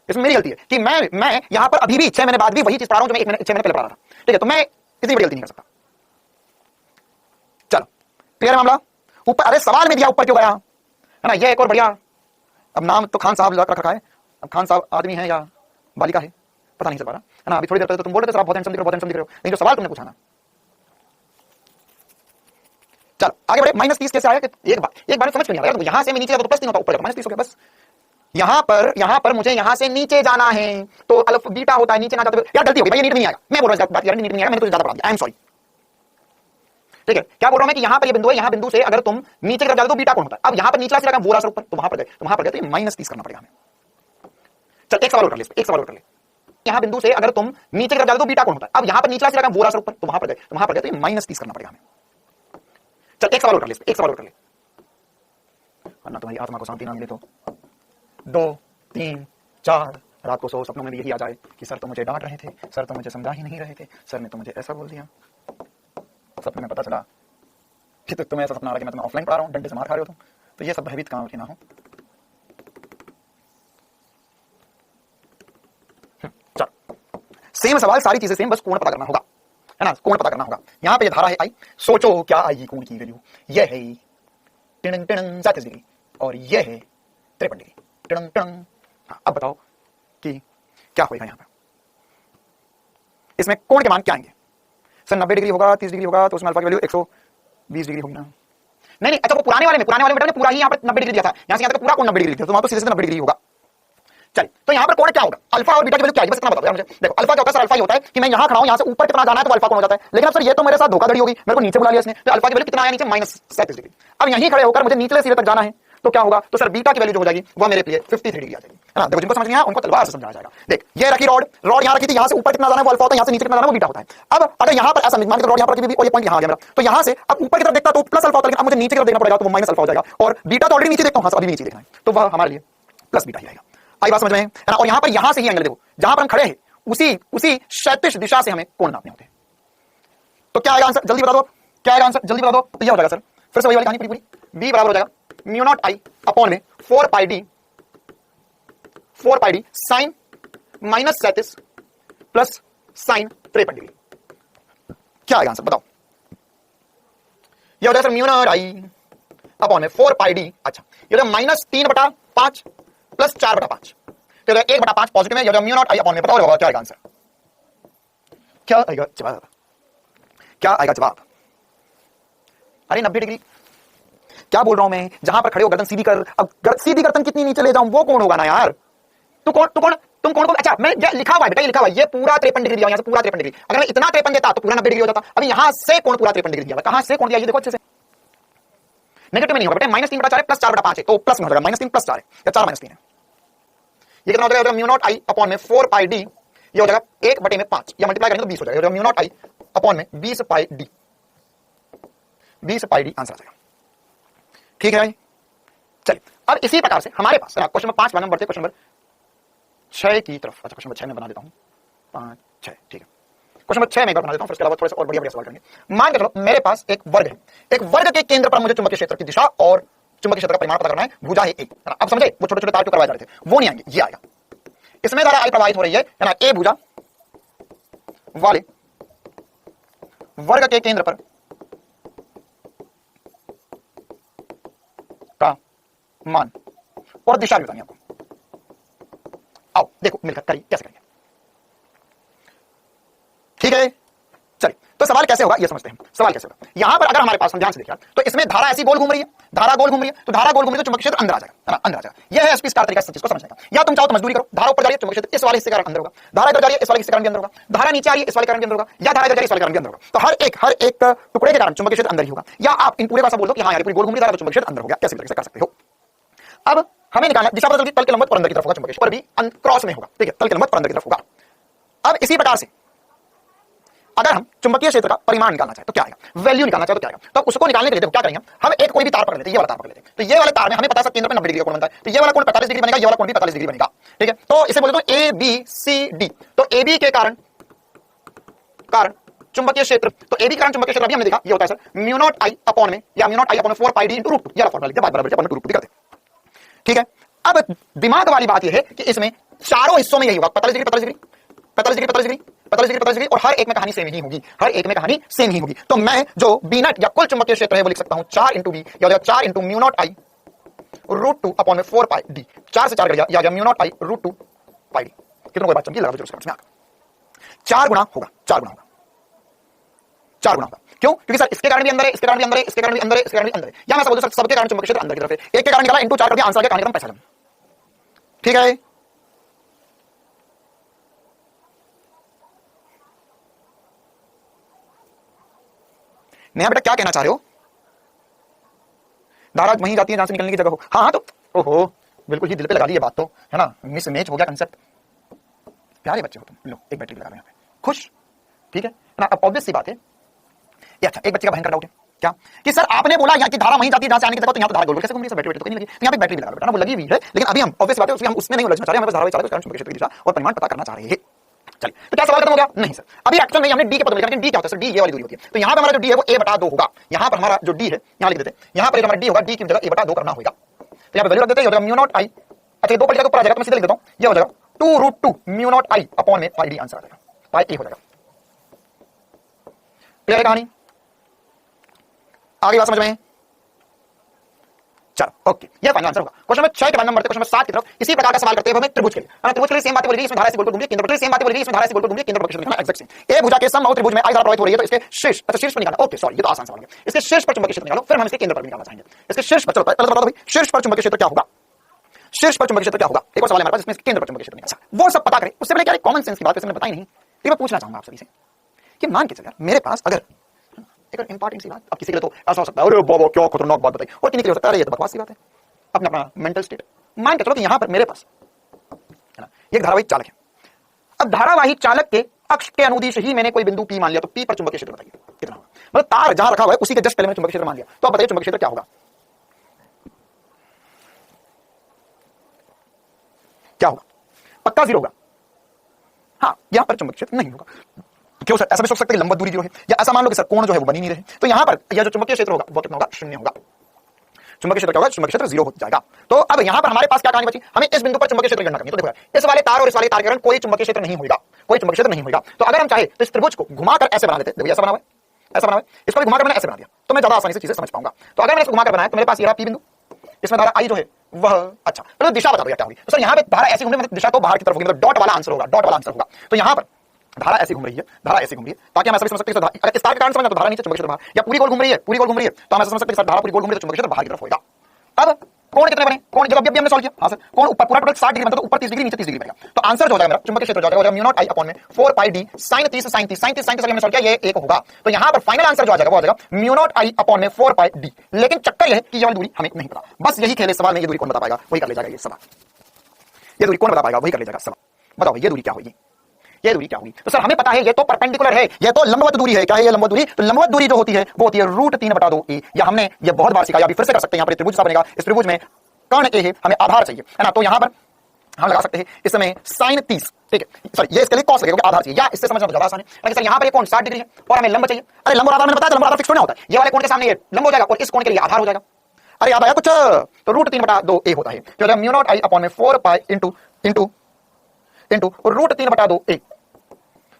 इसमें मेरी गलती है कि मैं यहां पर अभी भी 6 महीने बाद भी वही चीज पढ़ा रहा हूं जो मैं 6 महीने पहले पढ़ा रहा था, ठीक है। तो मैं इतनी बड़ी गलती नहीं कर सकता। चलो क्लियर मामला, ऊपर अरे सवाल में दिया ऊपर क्यों गया है ना, ये एक और बढ़िया, अब नाम तो खान साहब रख रखा है, अब खान साहब आदमी है या बालिका है, पता नहीं चल पा रहा है ना। अभी थोड़ी देर पहले तो तुम बोल रहे थे सर आप बहुत हैंडसम दिख रहे हो, बहुत हैंडसम दिख रहे हो, लेकिन जो सवाल तुमने पूछा ना, चल आगे बढ़े। -30 कैसे आया कि एक बार समझ में नहीं आ रहा, यहां से मैं नीचे जाता तो प्लस 3 होता, ऊपर -30 हो गया बस। यहां पर मुझे यहां से नीचे जाना है तो अल्फा बीटा होता है, नीचे ना जाते यार गलती हो गई भाई, ये नीट में नहीं आएगा, मैं बोल रहा हूं बात यार नीट में नहीं आएगा, मैंने तुझे ज्यादा पढ़ा दिया, आई एम सॉरी। ठीक है, क्या बोल रहा हूं मैं कि यहां पर ये बिंदु है, यहां बिंदु से अगर तुम नीचे की तरफ जाते तो बीटा कौन होता है। अब यहां पर नीचला सिरा का बोला सर ऊपर, तो वहां पर गए तो ये -30 करना पड़ेगा हमें। चल एक सवाल और कर ले, एक सवाल और कर ले। यहां बिंदु से अगर तुम नीचे की तरफ जाते तो बीटा कौन होता है। अब यहां पर नीचला सिरा का बोला सर ऊपर, तो वहां पर गए तो ये -30 करना पड़ेगा हमें। चल एक सवाल और कर ले, एक सवाल और कर ले, वरना तुम्हारी आत्मा को शांति ना मिले तो 2 3 4 रात को सो सपनों में भी यही आ जाए कि सर तो मुझे डांट रहे थे, सर तो मुझे समझा ही नहीं रहे थे, सर ने तो मुझे ऐसा बोल दिया। सपने में पता चला कि तो तुम्हें ऐसा सपना आ रहा कि मैं तुम्हें ऑफलाइन पढ़ा रहा हूं, डंडे से मार खा रहे हो तुम, तो ये सब भयभीत काम की ना हो। चल सेम सवाल, सारी चीजें सेम, बस कोण पता करना होगा, है ना, कोण पता करना होगा। यहां पे ये धारा है आई, सोचो क्या आएगी कोण की वैल्यू, ये है टिणंग टिणंग 37 डिग्री और ये है 53 डिग्री, टिणंग टिणंग। अब बताओ कि क्या होगा यहां पर, इसमें कोण के मान क्या आएंगे। सर 90 डिग्री होगा, 30 डिग्री होगा, तो उसमें अल्फा की वैल्यू 120 डिग्री होगी ना। नहीं अच्छा, वो पुराने वाले में बेटा पूरा ही यहां पर 90 डिग्री दिया था, यहां से यहां तक पूरा कोण 90 डिग्री दिया, तो वहां तो सीधे 90 डिग्री होगा। चल तो यहां पर कोण क्या होगा, अल्फा और बीटा की वैल्यू क्या है, बस इतना बता दो मुझे। देखो अल्फा क्या होता है सर, अल्फा ये होता है कि मैं यहां खड़ा हूं, यहां से ऊपर कितना जाना है तो अल्फा कोण हो जाता है। लेकिन अब सर ये तो मेरे साथ धोखाधड़ी होगी, मेरे को नीचे बुला लिया इसने, तो अल्फा की वैल्यू कितना आया नीचे, -37 डिग्री। अब यहीं खड़े होकर मुझे निचले सिरे तक जाना है तो क्या होगा, तो सर बीटा की वैल्यू जो हो जाएगी वो मेरे लिए 53 डिग्री आ जाएगी, है ना। देखो जिनको समझ नहीं आया उनको तलवार से समझाया जाएगा। देख ये रखी रॉड यहां रखी थी, यहां से ऊपर कितना जाना है वो अल्फा होता है, यहां से नीचे कितना जाना है वो बीटा होता है। अब अगर यहां पर ऐसा मान के रॉड यहां पर रखी और ये पॉइंट यहां आ गया मेरा, तो यहां से अब ऊपर की तरफ देखता तो प्लस अल्फा होता है, लेकिन अब मुझे नीचे की तरफ देखना पड़ेगा तो वो माइनस अल्फा हो जाएगा, और बीटा तो ऑलरेडी नीचे देखता हूं, अभी नीचे देखना है तो वह हमारे लिए प्लस बीटा ही आएगा। आई बात समझ में है ना। और यहां पर यहां से ही एंगल देखो, जहां पर हम खड़े हैं उसी क्षैतिज दिशा से हमें कोण नापने होते हैं। तो क्या आएगा आंसर, जल्दी बता दो, क्या आएगा आंसर, जल्दी बता दो। तो ये हो जाएगा सर, फिर से वही वाली कहानी पूरी, b बराबर हो जाएगा μ0 I अपॉन में 4 pi D sine -37 plus sine 53 degree. क्या आएगा आंसर बताओ। ये हो जाएगा सर μ0 I अपॉन में 4 पाई डी, अच्छा ये हो जाएगा -3/5 प्लस 4/5, तो 1/5 पॉजिटिव है, ये हो जाएगा μ0 I अपॉन में, बताओ क्या आएगा आंसर, क्या आएगा जवाब, क्या आएगा जवाब। अरे 90 डिग्री क्या बोल रहा हूं मैं, जहां पर खड़े हो गर्दन सीधी कर, अब सीधी गर्दन कितनी नीचे ले जाऊं वो कौन होगा ना यार, तुम कौन को, अच्छा मैं लिखा हुआ है बेटा, ये लिखा हुआ है, ये पूरा 53 डिग्री दिया, यहां से पूरा 53 डिग्री, अगर मैं इतना 53 देता तो पूरा 90 डिग्री हो जाता। अभी यहां से कौन पूरा 53 डिग्री दिया, कहां से कौन दिया ये देखो अच्छे से, नेगेटिव में नहीं होगा बेटा, -3/4 है प्लस 4/5 है, तो प्लस में हो जाएगा -3 प्लस 4 है या 4 -3 है, ये कितना हो जाएगा μ0 I अपॉन में 4 पाई डी, ये हो जाएगा 1/5 या मल्टीप्लाई करेंगे तो 20 हो जाएगा, μ0 I अपॉन में 20 पाई डी, 20 पाई डी आंसर आ जाएगा। ठीक है भाई, चलिए अब इसी प्रकार से हमारे पास क्वेश्चन नंबर 5 बढ़ते क्वेश्चन नंबर 6 की तरफ। अच्छा क्वेश्चन नंबर 6 में बना देता हूं, 5 6 ठीक है, क्वेश्चन नंबर 6 में एक बार बना देता हूं, फिर उसके अलावा थोड़े से और बढ़िया सवाल करेंगे। मान के चलो मेरे पास एक वर्ग है, एक वर्ग के केंद्र पर मुझे चुंबकीय क्षेत्र की दिशा और चुंबकीय क्षेत्र का परिमाण पता करना है, भुजा है एक, अब समझे वो छोटे छोटे तार क्यों करवाए जा रहे थे, वो नहीं आएंगे, ये आएगा। इसमें धारा I प्रवाहित हो रही है ना, ए भुजा वाले वर्ग के केंद्र पर का मान और दिशा भी बतानी आपको। आओ देखो मिलकर करिए कैसे करेंगे, ठीक है। चलिए तो सवाल कैसे होगा ये समझते हैं। सवाल कैसे होगा, यहां पर अगर हमारे पास, हम ध्यान से देखिए तो इसमें धारा ऐसी गोल घूम रही है, धारा गोल घूम रही है, तो धारा गोल घूम रही है तो चुंबकीय क्षेत्र अंदर आ जाएगा, है ना, अंदर आ जाएगा। यह है एसपी स्टार तरीका को समझने का। या तुम चाहो तो मजदूरी करो, धारा ऊपर जा रही है चुंबकीय क्षेत्र इस वाले हिस्से के कारण अंदर होगा, धारा इधर जा रही है इस वाले हिस्से के कारण भी अंदर होगा, धारा नीचे आ रही है इस वाले कारण भी अंदर होगा, या धारा इधर जा रही है इस वाले कारण भी अंदर होगा। तो हर एक टुकड़े के कारण चुंबकीय क्षेत्र अंदर ही होगा। या आप इन पूरे का सब बोल दो कि हां यार पूरी गोल घूम रही है, चुंबकीय क्षेत्र अंदर हो गया, कैसे भी कर सकते हो। अब हमें निकालना दिशा बदल गई, तल के लंबवत और अंदर की तरफ होगा, चुंबकीय क्षेत्र पर भी क्रॉस में होगा, ठीक है, तल के लंबवत और अंदर की तरफ होगा। अब इसी प्रकार से अगर हम चुंबकीय क्षेत्र का परिमाण निकालना चाहे तो क्या आएगा, वैल्यू निकालना चाहे तो क्या आएगा, तो उसको निकालने के लिए देखो क्या करेंगे, हम एक कोई भी तार पकड़ लेते हैं, ये वाला तार पकड़ लेते हैं, तो ये वाले तार में हमें पता है केंद्र पे 90 डिग्री का कोण बनता है, तो ये वाला कोण 45 डिग्री बनेगा, ये वाला कोण भी 45 डिग्री बनेगा, ठीक है। तो इसे बोले तो ए बी सी डी, तो ए बी के कारण चुंबकीय क्षेत्र, तो ए बी कारण चुंबकीय क्षेत्र अभी हमने देखा ये होता है सर μ0 I अपॉन में, या μ0 I अपॉन 4 पाई डी √2, ये वाला फॉर्मूला लिखते हैं, बात बराबर है, अपन √2 भी करते हैं, ठीक है। अब दिमाग वाली बात यह है कि इसमें चारों हिस्सों में यही होगा, 45 degree 45 degree 45 degree 45 degree 45 degree 45 degree, और हर एक में कहानी सेम ही होगी, हर एक में कहानी सेम ही होगी। तो मैं जो बी नेट या कुल चुंबकीय क्षेत्र है वो लिख सकता हूं 4 इंटू बी, या 4 इंटू μ0 I √2 अपॉन में 4 पाई डी, 4 से 4 गया, या μ0 I √2 पाई डी। कितनों को बात समझी, लगा 4 गुना होगा, 4 गुना होगा, 4 गुना होगा। क्यों? क्योंकि सर इसके कारण भी अंदर है, इसके कारण भी अंदर है, इसके कारण भी अंदर है, इसके कारण भी अंदर है। या मैं बोल सकता सबके कारण चुंबकीय क्षेत्र अंदर की तरफ है। एक के कारण निकाला इनटू 4 कर दिया, आंसर के कारण खत्म, पैसा खत्म। ठीक है, नया बेटा क्या कहना चाह रहे हो? धारा वहीं जाती है जहां से निकलने की जगह हो। हाँ तो ओहो बिल्कुल ही दिल पे लगा दी ये बात तो, है ना, मिस मैच हो गया कंसेप्ट। प्यारे बच्चे हो तुम, लो एक बैटरी लगा रहे हैं यहाँ पे, खुश। ठीक है ना, अब ऑब्वियस सी बात है ये। अच्छा एक बच्चे का भयंकर डाउट है क्या कि सर आपने बोला यहाँ की धारा वहीं जाती है जहां से आने की जगह, तो यहाँ तो धारा गोल कैसे घूम रही है, बैटरी तो कहीं लगी, यहाँ पे बैटरी भी लगा बेटा ना, वो लगी हुई है, लेकिन अभी हम ऑब्वियस बात है हम उसमें नहीं उलझना चाह रहे, हम बस धारावाही चालक कारण चुंबकीय क्षेत्र की दिशा और परिमाण पता करना चाह रहे हैं। चलिए तो क्या सवाल खत्म हो गया? नहीं सर, अभी एक्चुअल में हमने डी के पद लेकिन डी क्या होता है सर? डी ये वाली दूरी होती है, तो यहाँ पे हमारा जो डी है वो a/2 होगा। यहाँ पर हमारा जो डी है यहाँ लिख देते हैं, यहाँ पर हमारा डी होगा, डी की जगह a/2 करना होगा, तो यहाँ पे वैल्यू रख देते हैं, म्यू नॉट आई। अच्छा दो पलटे ऊपर आ जाएगा तो मैं सीधे लिख देता हूँ, ये हो जाएगा 2√2 म्यू नॉट आई अपॉन में पाई डी, आंसर आ जाएगा, पाई ए हो जाएगा। क्लियर है कहानी? आगे बात समझ में? चलो ओके, ये फाइनल आंसर होगा। क्वेश्चन नंबर 6 के बाद नंबर क्वेश्चन नंबर 7 की तरफ इसी प्रकार का सवाल करते हैं हमें त्रिभुज के लिए, है ना, त्रिभुज के लिए सेम बातें बोली गई, इसमें धारा ऐसे गोल गोल घूमती है, केंद्र पर सेम बातें बोली गई, इसमें धारा ऐसे गोल गोल घूमती है, केंद्र पर क्षेत्र दिखाना एग्जैक्ट सेम। ए भुजा के समबाहु त्रिभुज में आई धारा प्रवाहित हो रही है, तो इसके शीर्ष, अच्छा शीर्ष पर निकालना, ओके सॉरी ये तो आसान सवाल है, इसके शीर्ष पर चुंबकीय क्षेत्र निकालो, फिर हम इसके केंद्र पर निकालना चाहेंगे। इसके शीर्ष पर, चलो पहले बता दो भाई शीर्ष पर चुंबकीय क्षेत्र क्या होगा, शीर्ष पर चुंबकीय क्षेत्र क्या होगा? एक और सवाल है हमारे पास जिसमें केंद्र पर चुंबकीय क्षेत्र निकालना, वो सब पता करें उससे पहले क्या कॉमन सेंस की बात मैंने बताई नहीं, ये मैं पूछना चाहूंगा आप सभी से कि मान के चल यार मेरे पास अगर एक इंपॉर्टेंट सी बात, अब किसी के लिए तो ऐसा हो सकता है अरे बाबा क्या खतरनाक बात बताई, और किसी के लिए हो सकता है ये तो बकवास की बात है, अपना अपना मेंटल स्टेट। मान के चलो कि यहां पर मेरे पास है ना एक धारावाहिक चालक है, अब धारावाहिक चालक के अक्ष के अनुदिश ही मैंने कोई बिंदु P मान लिया, तो P पर चुंबकीय क्षेत्र बताइए कितना होगा? मतलब तार जहां रखा हुआ है उसी के जस्ट पहले मैंने चुंबकीय क्षेत्र मान लिया, तो अब बताइए चुंबकीय क्षेत्र क्या होगा? क्या होगा? पक्का 0 होगा। हाँ यहां पर चुंबकीय क्षेत्र नहीं होगा, क्यों सर? ऐसा भी सोच सकते हैं लंबवत दूरी 0 है, या ऐसा मान लो कि सर कोण जो है वो बनी नहीं रहे, तो यहां पर यह जो चुंबकीय क्षेत्र होगा वो कितना होगा? 0 होगा। चुंबकीय क्षेत्र क्या होगा? चुंबकीय क्षेत्र 0 हो जाएगा। तो अब यहां पर हमारे पास क्या कहानी बची? हमें इस बिंदु पर चुंबकीय क्षेत्र गणना करनी है, तो देखो इस वाले तार और इस वाले तार के कारण कोई चुंबकीय क्षेत्र नहीं होगा, कोई चुंबकीय क्षेत्र नहीं होगा। तो अगर हम चाहे तो इस त्रिभुज को घुमाकर ऐसे बना लेते, देखो ऐसा बना हुआ है, ऐसा बना हुआ है, इसको भी घुमाकर मैंने ऐसे बना दिया, तो मैं ज्यादा आसानी से चीजें समझ पाऊंगा। तो अगर मैंने इसको घुमाकर बनाया तो मेरे पास ये रहा P बिंदु, इसमें धारा I जो है वह, अच्छा तो दिशा बता दो क्या होगी? तो सर यहाँ पे धारा ऐसी घूम रही है, मतलब दिशा तो बाहर की तरफ होगी, मतलब डॉट वाला आंसर होगा, डॉट वाला आंसर होगा। तो यहाँ पर धारा ऐसी घूम रही है, धारा ऐसी घूम रही है, ताकि हम ऐसा भी समझ सकते हैं अगर इस तार के कारण समझना तो धारा नीचे चुंबकीय क्षेत्र बाहर, या पूरी गोल घूम रही है, पूरी गोल घूम रही है, तो हम ऐसा समझ सकते हैं धारा पूरी गोल घूम रही है तो चुंबकीय क्षेत्र बाहर की तरफ होगा। अब कोण कितने बने? कोण जब अभी हमने सॉल्व किया, हाँ सर कोण ऊपर पूरा टोटल 60 डिग्री बनता है, तो ऊपर 30 डिग्री नीचे 30 डिग्री बनेगा, तो आंसर जो हो जाएगा मेरा चुंबकीय क्षेत्र हो जाएगा म्यू नॉट आई अपॉन में 4 pi D sin 30 sin 30 sin 30 sin 30 हमने सॉल्व किया, ये 1 होगा। तो यहां पर फाइनल आंसर जो आ जाएगा वो आ जाएगा म्यू नॉट आई अपॉन में 4 पाई डी। लेकिन चक्कर यह है कि ये वाली दूरी हमें नहीं पता, बस यही खेल है सवाल में, ये दूरी कौन बता पाएगा वही कर ले जाएगा ये सवाल, ये दूरी कौन बता पाएगा वही कर ले जाएगा सवाल। बताओ ये दूरी क्या होगी, ये दूरी क्या होगी? तो सर हमें पता है ये तो परपेंडिकुलर है, ये तो लंबवत दूरी है। क्या है ये लंबवत दूरी? तो लंबवत दूरी जो होती है वो होती है √3/2a, या हमने ये बहुत बार सिखाया, अभी फिर से कर सकते हैं। यहाँ पर त्रिभुज सा बनेगा, इस त्रिभुज में कर्ण ए है, हमें आधार चाहिए, है ना, तो यहां पर हम लगा सकते हैं इस समय sin 30, ठीक है सॉरी ये इसके लिए cos लगेगा, आधार चाहिए, या इससे समझना तो ज्यादा आसान है। लेकिन सर यहां पर ये कोण 60 डिग्री है और हमें लंब चाहिए, अरे लंब और आधार मैंने बताया, लंब और आधार फिक्स होना होता है, ये वाले कोण के सामने ये लंब हो जाएगा और इस कोण के लिए आधार हो जाएगा। अरे याद आया कुछ? तो √3/2a होता है, जो है म्यू नॉट आई अपॉन में 4 पाई इंटू √3/2a।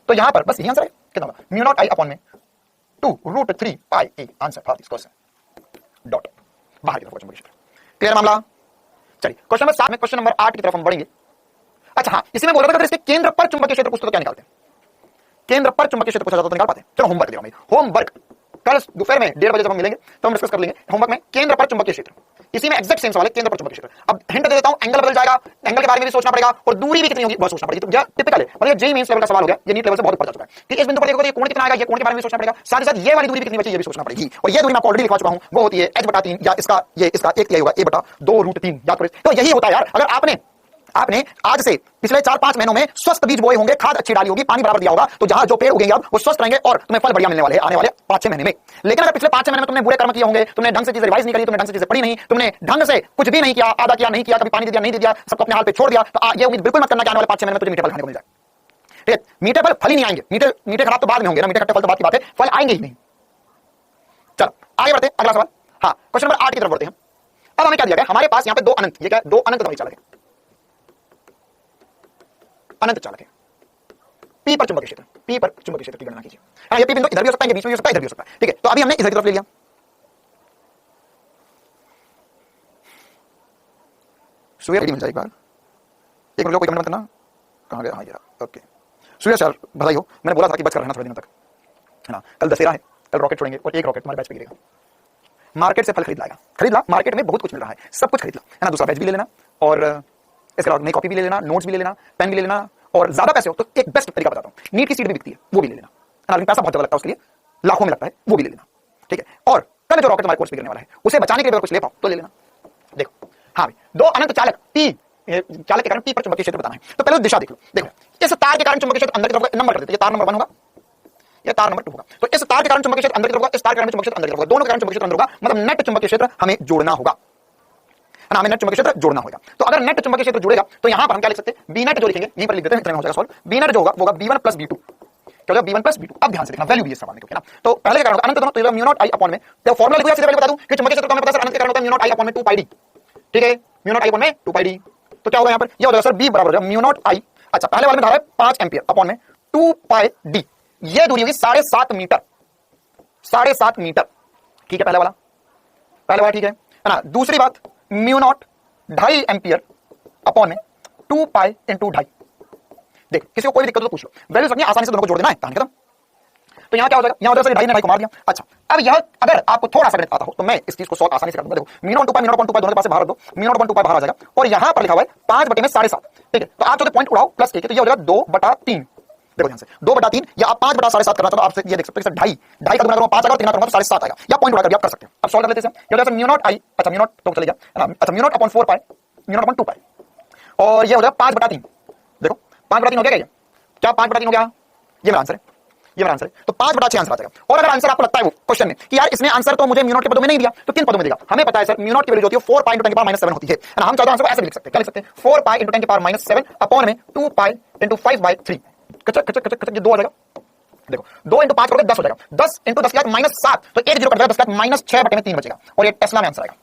तो यहां पर बस यही आंसर है, कितना होगा? म्यू नॉट आई अपॉन में 2√3 पाई a, आंसर था दिस क्वेश्चन। डॉट बाहर की तरफ चुंबकीय क्षेत्र। क्लियर मामला? चलिए क्वेश्चन नंबर 7 में, क्वेश्चन नंबर 8 की तरफ हम बढ़ेंगे। अच्छा हाँ, इसमें बोल रहा था अगर इसके केंद्र पर चुंबकीय क्षेत्र पूछते तो क्या निकालते हैं? केंद्र पर चुंबकीय क्षेत्र पूछा जाता तो निकाल पाते? चलो होमवर्क दिया भाई, होमवर्क कल दोपहर में 1:30 बजे जब हम मिलेंगे तो हम डिस्कस कर लेंगे होमवर्क में केंद्र पर चुंबकीय क्षेत्र। इसी में एग्जैक्ट सेम सवाल है, केंद्र पर चुंबकीय क्षेत्र। अब हिंट दे देता हूं, एंगल बदल जाएगा, एंगल के बारे में भी सोचना पड़ेगा और दूरी भी कितनी होगी बहुत सोचना पड़ेगी। तो टिपिकल है, मतलब ये जेईई मेंस लेवल का सवाल हो गया, ये नीट लेवल से बहुत ऊपर जा चुका है कि इस बिंदु पर देखो तो ये कोण कितना आएगा, ये कोण के बारे में सोचना पड़ेगा, साथ ही साथ ये वाली दूरी भी कितनी बची ये भी सोचना पड़ेगी। और ये दूरी मैं ऑलरेडी लिखवा चुका हूं, वो होती है h/3, या इसका ये इसका 1 होगा a/2√3, याद करो। तो यही होता है यार, अगर आपने आज से पिछले 4-5 महीनों में स्वस्थ बीज बोए होंगे, खाद अच्छी डाली होगी, पानी बराबर दिया होगा, तो जहां जो पेड़ उगेंगे अब वो स्वस्थ रहेंगे और तुम्हें फल बढ़िया मिलने वाले हैं आने वाले 5-6 महीने में। लेकिन अगर पिछले 5-6 महीने में तुमने बुरे कर्म किए होंगे, तुमने ढंग से चीजें रिवाइज नहीं करी, तुमने ढंग से चीजें पढ़ी नहीं, तुमने ढंग से कुछ भी नहीं किया, आधा किया नहीं किया, कभी पानी दे दिया नहीं दे दिया, सबको अपने हाल पे छोड़ दिया, तो ये उम्मीद बिल्कुल मत करना कि आने वाले 5-6 महीने में तुझे मीठे फल खाने को मिल जाए। ठीक है, मीठे फल ही नहीं आएंगे, मीठे खराब तो बाद में होंगे ना, मीठे खट्टे फल तो बात की बात है, फल आएंगे ही नहीं। चलो आगे बढ़ते हैं, अगला सवाल। हाँ क्वेश्चन नंबर 8 की तरफ बढ़ते हैं। अब हमें क्या दिया गया? हमारे पास यहाँ पे दो अनंत, ये क्या है? दो अनंत धारावाहिक चालक है, अनंत चालक है। P पर चुंबकीय क्षेत्र, P पर चुंबकीय क्षेत्र की गणना कीजिए। हाँ ये P बिंदु इधर भी हो सकता है, बीच में भी हो सकता है, इधर भी हो सकता है। ठीक है, तो अभी हमने इधर की तरफ ले लिया, सुबह मिल जाए एक बार, एक मिनट कोई कमेंट मत करना, कहां गया? हाँ ये ओके। सुयश यार बधाई हो, मैंने बोला था कि बच कर रहना थोड़े दिनों तक, है ना। कल दशहरा है, कल रॉकेट छोड़ेंगे और एक रॉकेट हमारे बैच पे गिरेगा। मार्केट से फल खरीद लाएगा, खरीद ला, मार्केट में बहुत कुछ मिल रहा है, सब कुछ खरीद ला, है ना। दूसरा बैच भी ले लेना और इसके अलावा नई कॉपी भी ले लेना, नोट्स भी ले लेना, पेन भी ले लेना, और ज्यादा पैसे हो तो एक बेस्ट तरीका बताता हूँ, नीट की सीट भी बिकती है, वो भी ले लेना, है ना। लेकिन पैसा बहुत ज्यादा लगता है उसके लिए, लाखों में लगता है, वो भी ले लेना, ठीक है। और कल जो रॉकेट हमारे कोर्स में गिरने वाला है उसे बचाने के लिए अगर कुछ ले पाओ तो ले लेना। देखो हाँ भाई, दो अनंत चालक पी, चालक के कारण पी पर चुंबकीय क्षेत्र बताना है, तो पहले दिशा देख लो। देखो इस तार के कारण चुंबकीय क्षेत्र अंदर की तरफ नंबर कर देते हैं, ये तार नंबर 1 होगा, ये तार नंबर 2 होगा। तो इस तार के कारण चुंबकीय क्षेत्र अंदर की तरफ होगा, इस तार के कारण चुंबकीय क्षेत्र अंदर की तरफ होगा, दोनों के कारण चुंबकीय क्षेत्र अंदर होगा, मतलब नेट चुंबकीय क्षेत्र हमें जोड़ना होगा, है ना। हमें नेट चुंबकीय क्षेत्र जोड़ना होगा। तो अगर नेट चुंबकीय क्षेत्र जुड़ेगा तो यहां पर हम क्या लिख सकते हैं, बी नेट जो लिखेंगे यहीं पर लिख देते हैं, इतना हो जाएगा सॉल्व। बी नेट जो होगा वो होगा b1 + b2, क्या होगा b1 + b2। अब ध्यान से देखना, वैल्यू भी इस सवाल में, ना। तो पहले के कारण होगा अनंत दोनों, तो म्यू नॉट आई अपॉन में, तो फार्मूला लिखो, सीधे पहले बता दूं कि चुंबकीय क्षेत्र को हमें पता है अनंत के कारण होता है म्यू नॉट आई अपॉन में 2 पाई डी, ठीक है, म्यू नॉट आई अपॉन में 2 पाई डी। तो क्या होगा यहां पर, ये हो जाएगा सर b बराबर हो म्यू नॉट आई, अच्छा पहले वाले में धारा है 5 एम्पीयर अपॉन में 2 पाई डी, ये दूरी होगी 7.5 मीटर, 7.5 मीटर, ठीक है, पहले वाला ठीक है ना। दूसरी बात म्यू नॉट 2.5 एम्पीयर अपॉन में 2 पाई इंटू 2.5। देख किसी को कोई दिक्कत हो तो पूछ लो, वैल्यू रखनी है, आसानी से दोनों को जोड़ देना है, कहानी खत्म। तो यहां क्या हो जाएगा, यहां हो जाएगा 2.5 को मार दिया। अच्छा अब यह अगर आपको थोड़ा सा गणित आता हो तो मैं इस चीज को सॉल्व आसानी से कर दूंगा। देखो म्यू नॉट 2 पाई, म्यू नॉट 2 पाई दोनों के पास से बाहर दो, म्यू नॉट 2 पाई बाहर आ जाएगा, और यहां पर लिखा हुआ है 5/7.5, ठीक है। तो आप जो पॉइंट उड़ाओ प्लस के, तो ये हो जाएगा 2/3। देखो ध्यान से 2/3 या आप 5/7.5 करना चाहो तो आपसे ये देख सकते हो, 2.5 का गुना करो 5 आएगा, 3 करूंगा तो 7.5 आएगा, या पॉइंट उड़ा कर भी आप कर सकते हैं। अब सॉल्व कर लेते हैं, ये हो जाएगा म्यू नॉट आई, अच्छा म्यू नॉट तो चले गया, अच्छा म्यू नॉट अपॉन 4 पाई, म्यू नॉट अपॉन 2 पाई, और ये हो जाएगा 5/3। देखो 5/3 हो गया, क्या 5/3 हो गया, ये मेरा आंसर है, ये मेरा आंसर है। तो 5/6 आंसर आ जाएगा। और अगर आंसर आपको लगता है वो क्वेश्चन में कि यार इसने आंसर तो मुझे म्यू नॉट के पदों में नहीं दिया, तो किन पदों में देगा, हमें पता है सर म्यू नॉट की वैल्यू होती है 4 पाई × 10⁻⁷ होती है ना। हम चाहते हैं आंसर को ऐसे लिख सकते हैं, क्या लिख सकते हैं, 4 पाई × 10⁻⁷ अपॉन में 2 पाई × 5/3, कचक कचक कचक कचक, ये 2 आ जाएगा। देखो 2 × 5 करोगे 10 हो जाएगा, 10 × 10 -7, तो एक जीरो कट जाएगा, 10 -6/3 बचेगा, और ये टेस्ला में आंसर आएगा।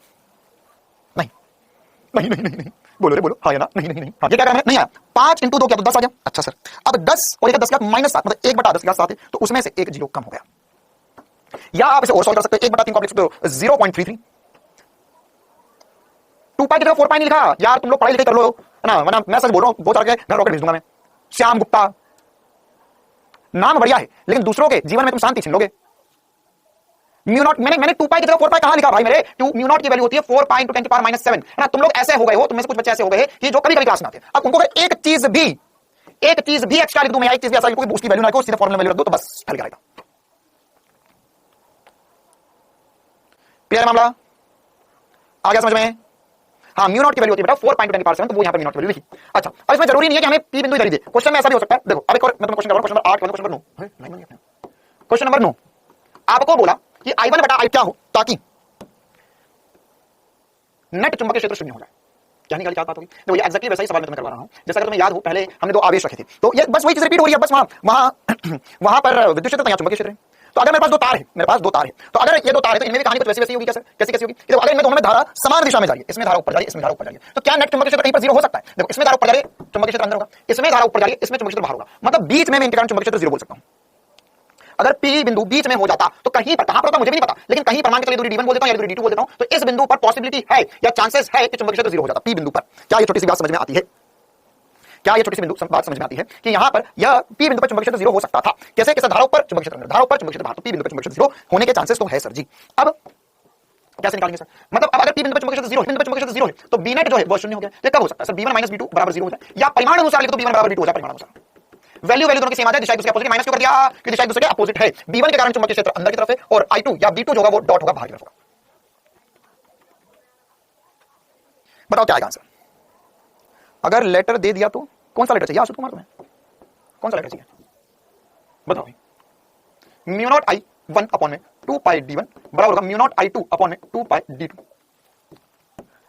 नहीं नहीं नहीं नहीं, बोलो रे बोलो, हाँ या ना, नहीं नहीं नहीं, हाँ ये क्या करना है, नहीं आया, 5 × 2 क्या तो 10 आ गया। अच्छा सर अब 10 और 10 -7 मतलब 1/10 है, तो उसमें से एक जीरो कम हो गया। या आप इसे और सॉल्व कर सकते हो, 1/3 को लिख सकते हो 0.33। 2 पाई की जगह 4 पाई नहीं लिखा यार, तुम लोग पढ़ाई लिखाई कर लो, है ना, वरना मैं सच बोल रहा हूं, बहुत सारे घर रॉकेट भेज दूंगा मैं। श्याम गुप्ता नाम बढ़िया है, लेकिन दूसरों के जीवन में तुम शांति छीन लोगे। म्यू नॉट मैंने 2 पाई की जगह 4 पाई कहां लिखा भाई मेरे, म्यू नॉट की वैल्यू होती है 4 पाई × 10⁻⁷, है ना। तुम लोग ऐसे हो गए हो, तुम में से कुछ बच्चे ऐसे हो गए कि जो कभी-कभी क्लास में आते हैं, अब उनको अगर एक चीज भी एक्स्ट्रा लिख दूं मैं, एक चीज भी ऐसा लिख दूं उसकी वैल्यू ना लिखो, सीधे फॉर्मूला वैल्यू रख दो, तो बस फैल जाएगा। क्लियर मामला आ गया समझ में। हाँ म्यू नॉट की वैल्यू होती है बेटा 4 पाई × 10⁻⁷, तो वो यहां पर म्यू नॉट की वैल्यू लिखी। अच्छा अब इसमें जरूरी नहीं है कि हमें पी बिंदु इधर ही दे, क्वेश्चन में ऐसा भी हो सकता है। देखो अब एक और मैं तुम्हें क्वेश्चन कर रहा हूं, question number 8, question number 9, question number 9 आपको बोला कि I1/I क्या हो ताकि नेट चुंबकीय क्षेत्र शून्य हो जाए। क्या निकाली क्या बात होगी, देखो ये एग्जैक्टली वैसा ही सवाल मैं तुम्हें करवा रहा हूं, जैसा अगर तुम्हें याद हो पहले हमने 2 आवेश रखे थे, तो ये बस वही चीज रिपीट हो रही है, बस वहां पर विद्युत क्षेत्र था, यहां चुंबकीय क्षेत्र है। तो अगर मेरे पास 2 तार है, तो अगर ये 2 तार है तो इनमें भी कहानी कुछ वैसी होगी क्या सर, कैसी होगी, देखो अगर इनमें दोनों में धारा समान दिशा में जा रही है, इसमें धारा ऊपर जा रही है, इसमें धारा ऊपर जा रही है, तो क्या नेट चुंबकीय क्षेत्र कहीं पर 0 हो सकता है। देखो इसमें धारा ऊपर जा रही है, चुंबकीय क्षेत्र अंदर होगा, इसमें धारा ऊपर जा रही है, इसमें चुंबकीय क्षेत्र बाहर होगा, मतलब बीच में इनके कारण चुंबकीय क्षेत्र 0 बोल सकता हूं। अगर P बिंदु बीच में हो जाता तो कहीं पर, कहां पर होता मुझे भी नहीं पता, लेकिन कहीं पर मान के चलिए दूरी D1 बोल देता हूं या दूरी D2 बोल देता हूं, तो इस बिंदु पर पॉसिबिलिटी है या चांसेस है कि चुंबकीय क्षेत्र 0 हो जाता P बिंदु पर। क्या ये छोटी सी बात समझ में आती है, क्या ये छोटी सी बात समझ में आती है कि यहां पर यह P बिंदु पर चुंबकीय क्षेत्र 0 हो सकता था, कैसे कैसे, धारा ऊपर चुंबकीय क्षेत्र अंदर, धारा ऊपर चुंबकीय क्षेत्र बाहर, तो P बिंदु पर चुंबकीय क्षेत्र 0 होने के चांसेस तो है सर जी। अब कैसे निकालेंगे सर, मतलब अब अगर P बिंदु पर चुंबकीय क्षेत्र 0 है, बिंदु पर चुंबकीय क्षेत्र 0 है, तो B नेट जो है वो शून्य हो गया। ये कब हो सकता है सर, B1 - B2 = 0 हो जाए, या परिमाण अनुसार लिखो तो B1 = B2 हो जाए, परिमाण अनुसार वैल्यू दोनों की सेम आ जाए, दिशा एक दूसरे के अपोजिट, माइनस क्यों कर दिया कि दिशा एक दूसरे के अपोजिट है। B1 के कारण चुंबकीय क्षेत्र अंदर की तरफ है और I2 या B2 जो होगा वो डॉट होगा बाहर की तरफ होगा। बताओ क्या आएगा आंसर। अगर लेटर दे दिया तो कौन सा लेटर चाहिए आशुत कुमार तुम्हें, कौन सा लेटर चाहिए बताओ भाई। म्यू नॉट I1 अपॉन में 2 पाई D1 बराबर होगा म्यू नॉट I2 अपॉन में 2 पाई D2।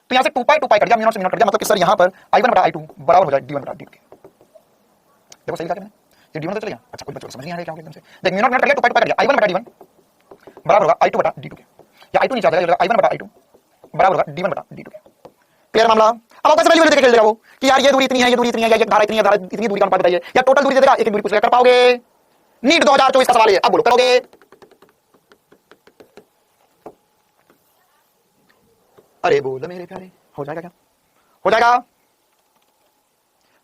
तो यहां से 2 पाई कट गया, म्यू नॉट से म्यू नॉट कट गया, मतलब कि सर यहां पर I1/I2 बराबर हो जाए D1/D2 के। देखो सही लिखा मैंने, ये D1 तो चल गया। अच्छा कोई बच्चों को समझ नहीं आ रहा क्या हो गया एकदम से, देख म्यू नॉट कट गया, 2 पाई कट गया, I1/D1 बराबर होगा I2/D2 के, या I2 नीचे आ जाएगा, I1/I2 बराबर होगा D1/D2 के। क्लियर मामला। अब कैसे वैल्यू देके खेल देगा वो कि यार ये दूरी इतनी है, ये दूरी इतनी है, या ये धारा इतनी है, धारा इतनी दूरी का अनुपात बताइए, या टोटल दूरी दे देगा, एक दूरी पूछ लेगा, कर पाओगे। नीट 2024 का सवाल है, अब बोलो करोगे। अरे बोल मेरे प्यारे, हो जाएगा क्या, हो जाएगा।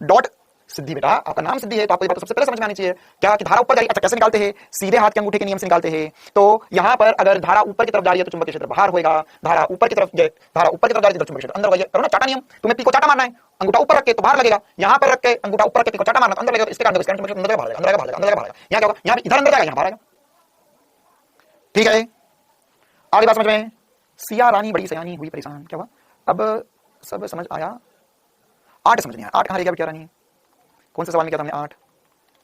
डॉट सिद्धि बेटा, आपका नाम सिद्धि है तो आपको ये बात तो सबसे पहले समझ में आनी चाहिए क्या कि धारा ऊपर जा रही है। अच्छा, कैसे निकालते हैं? सीधे हाथ के अंगूठे के नियम से निकालते हैं। तो यहां पर अगर धारा ऊपर की तरफ जा रही है तो चुंबकीय क्षेत्र बाहर होगा, धारा ऊपर की तरफ जा रही है तो चुंबकीय क्षेत्र अंदर होगा। करो ना चाटा नियम, तुम्हें पी को चाटा मारना है, अंगूठा ऊपर रख के तो बाहर लगेगा, यहां पर रख के अंगूठा ऊपर रख के पी को चाटा मारना तो अंदर लगेगा। इसके कारण चुंबकीय क्षेत्र अंदर बाहर जाएगा, अंदर बाहर जाएगा। यहां क्या होगा? यहां इधर अंदर जाएगा, यहां बाहर आएगा। ठीक है, आगे बात समझ में? सिया रानी बड़ी सयानी हुई परेशान। क्या हुआ? अब सब समझ आया। 8 समझ नहीं आया। 8 कहां रह गया बेचारा? नहीं, कौन सा सवाल में किया था हमने? 8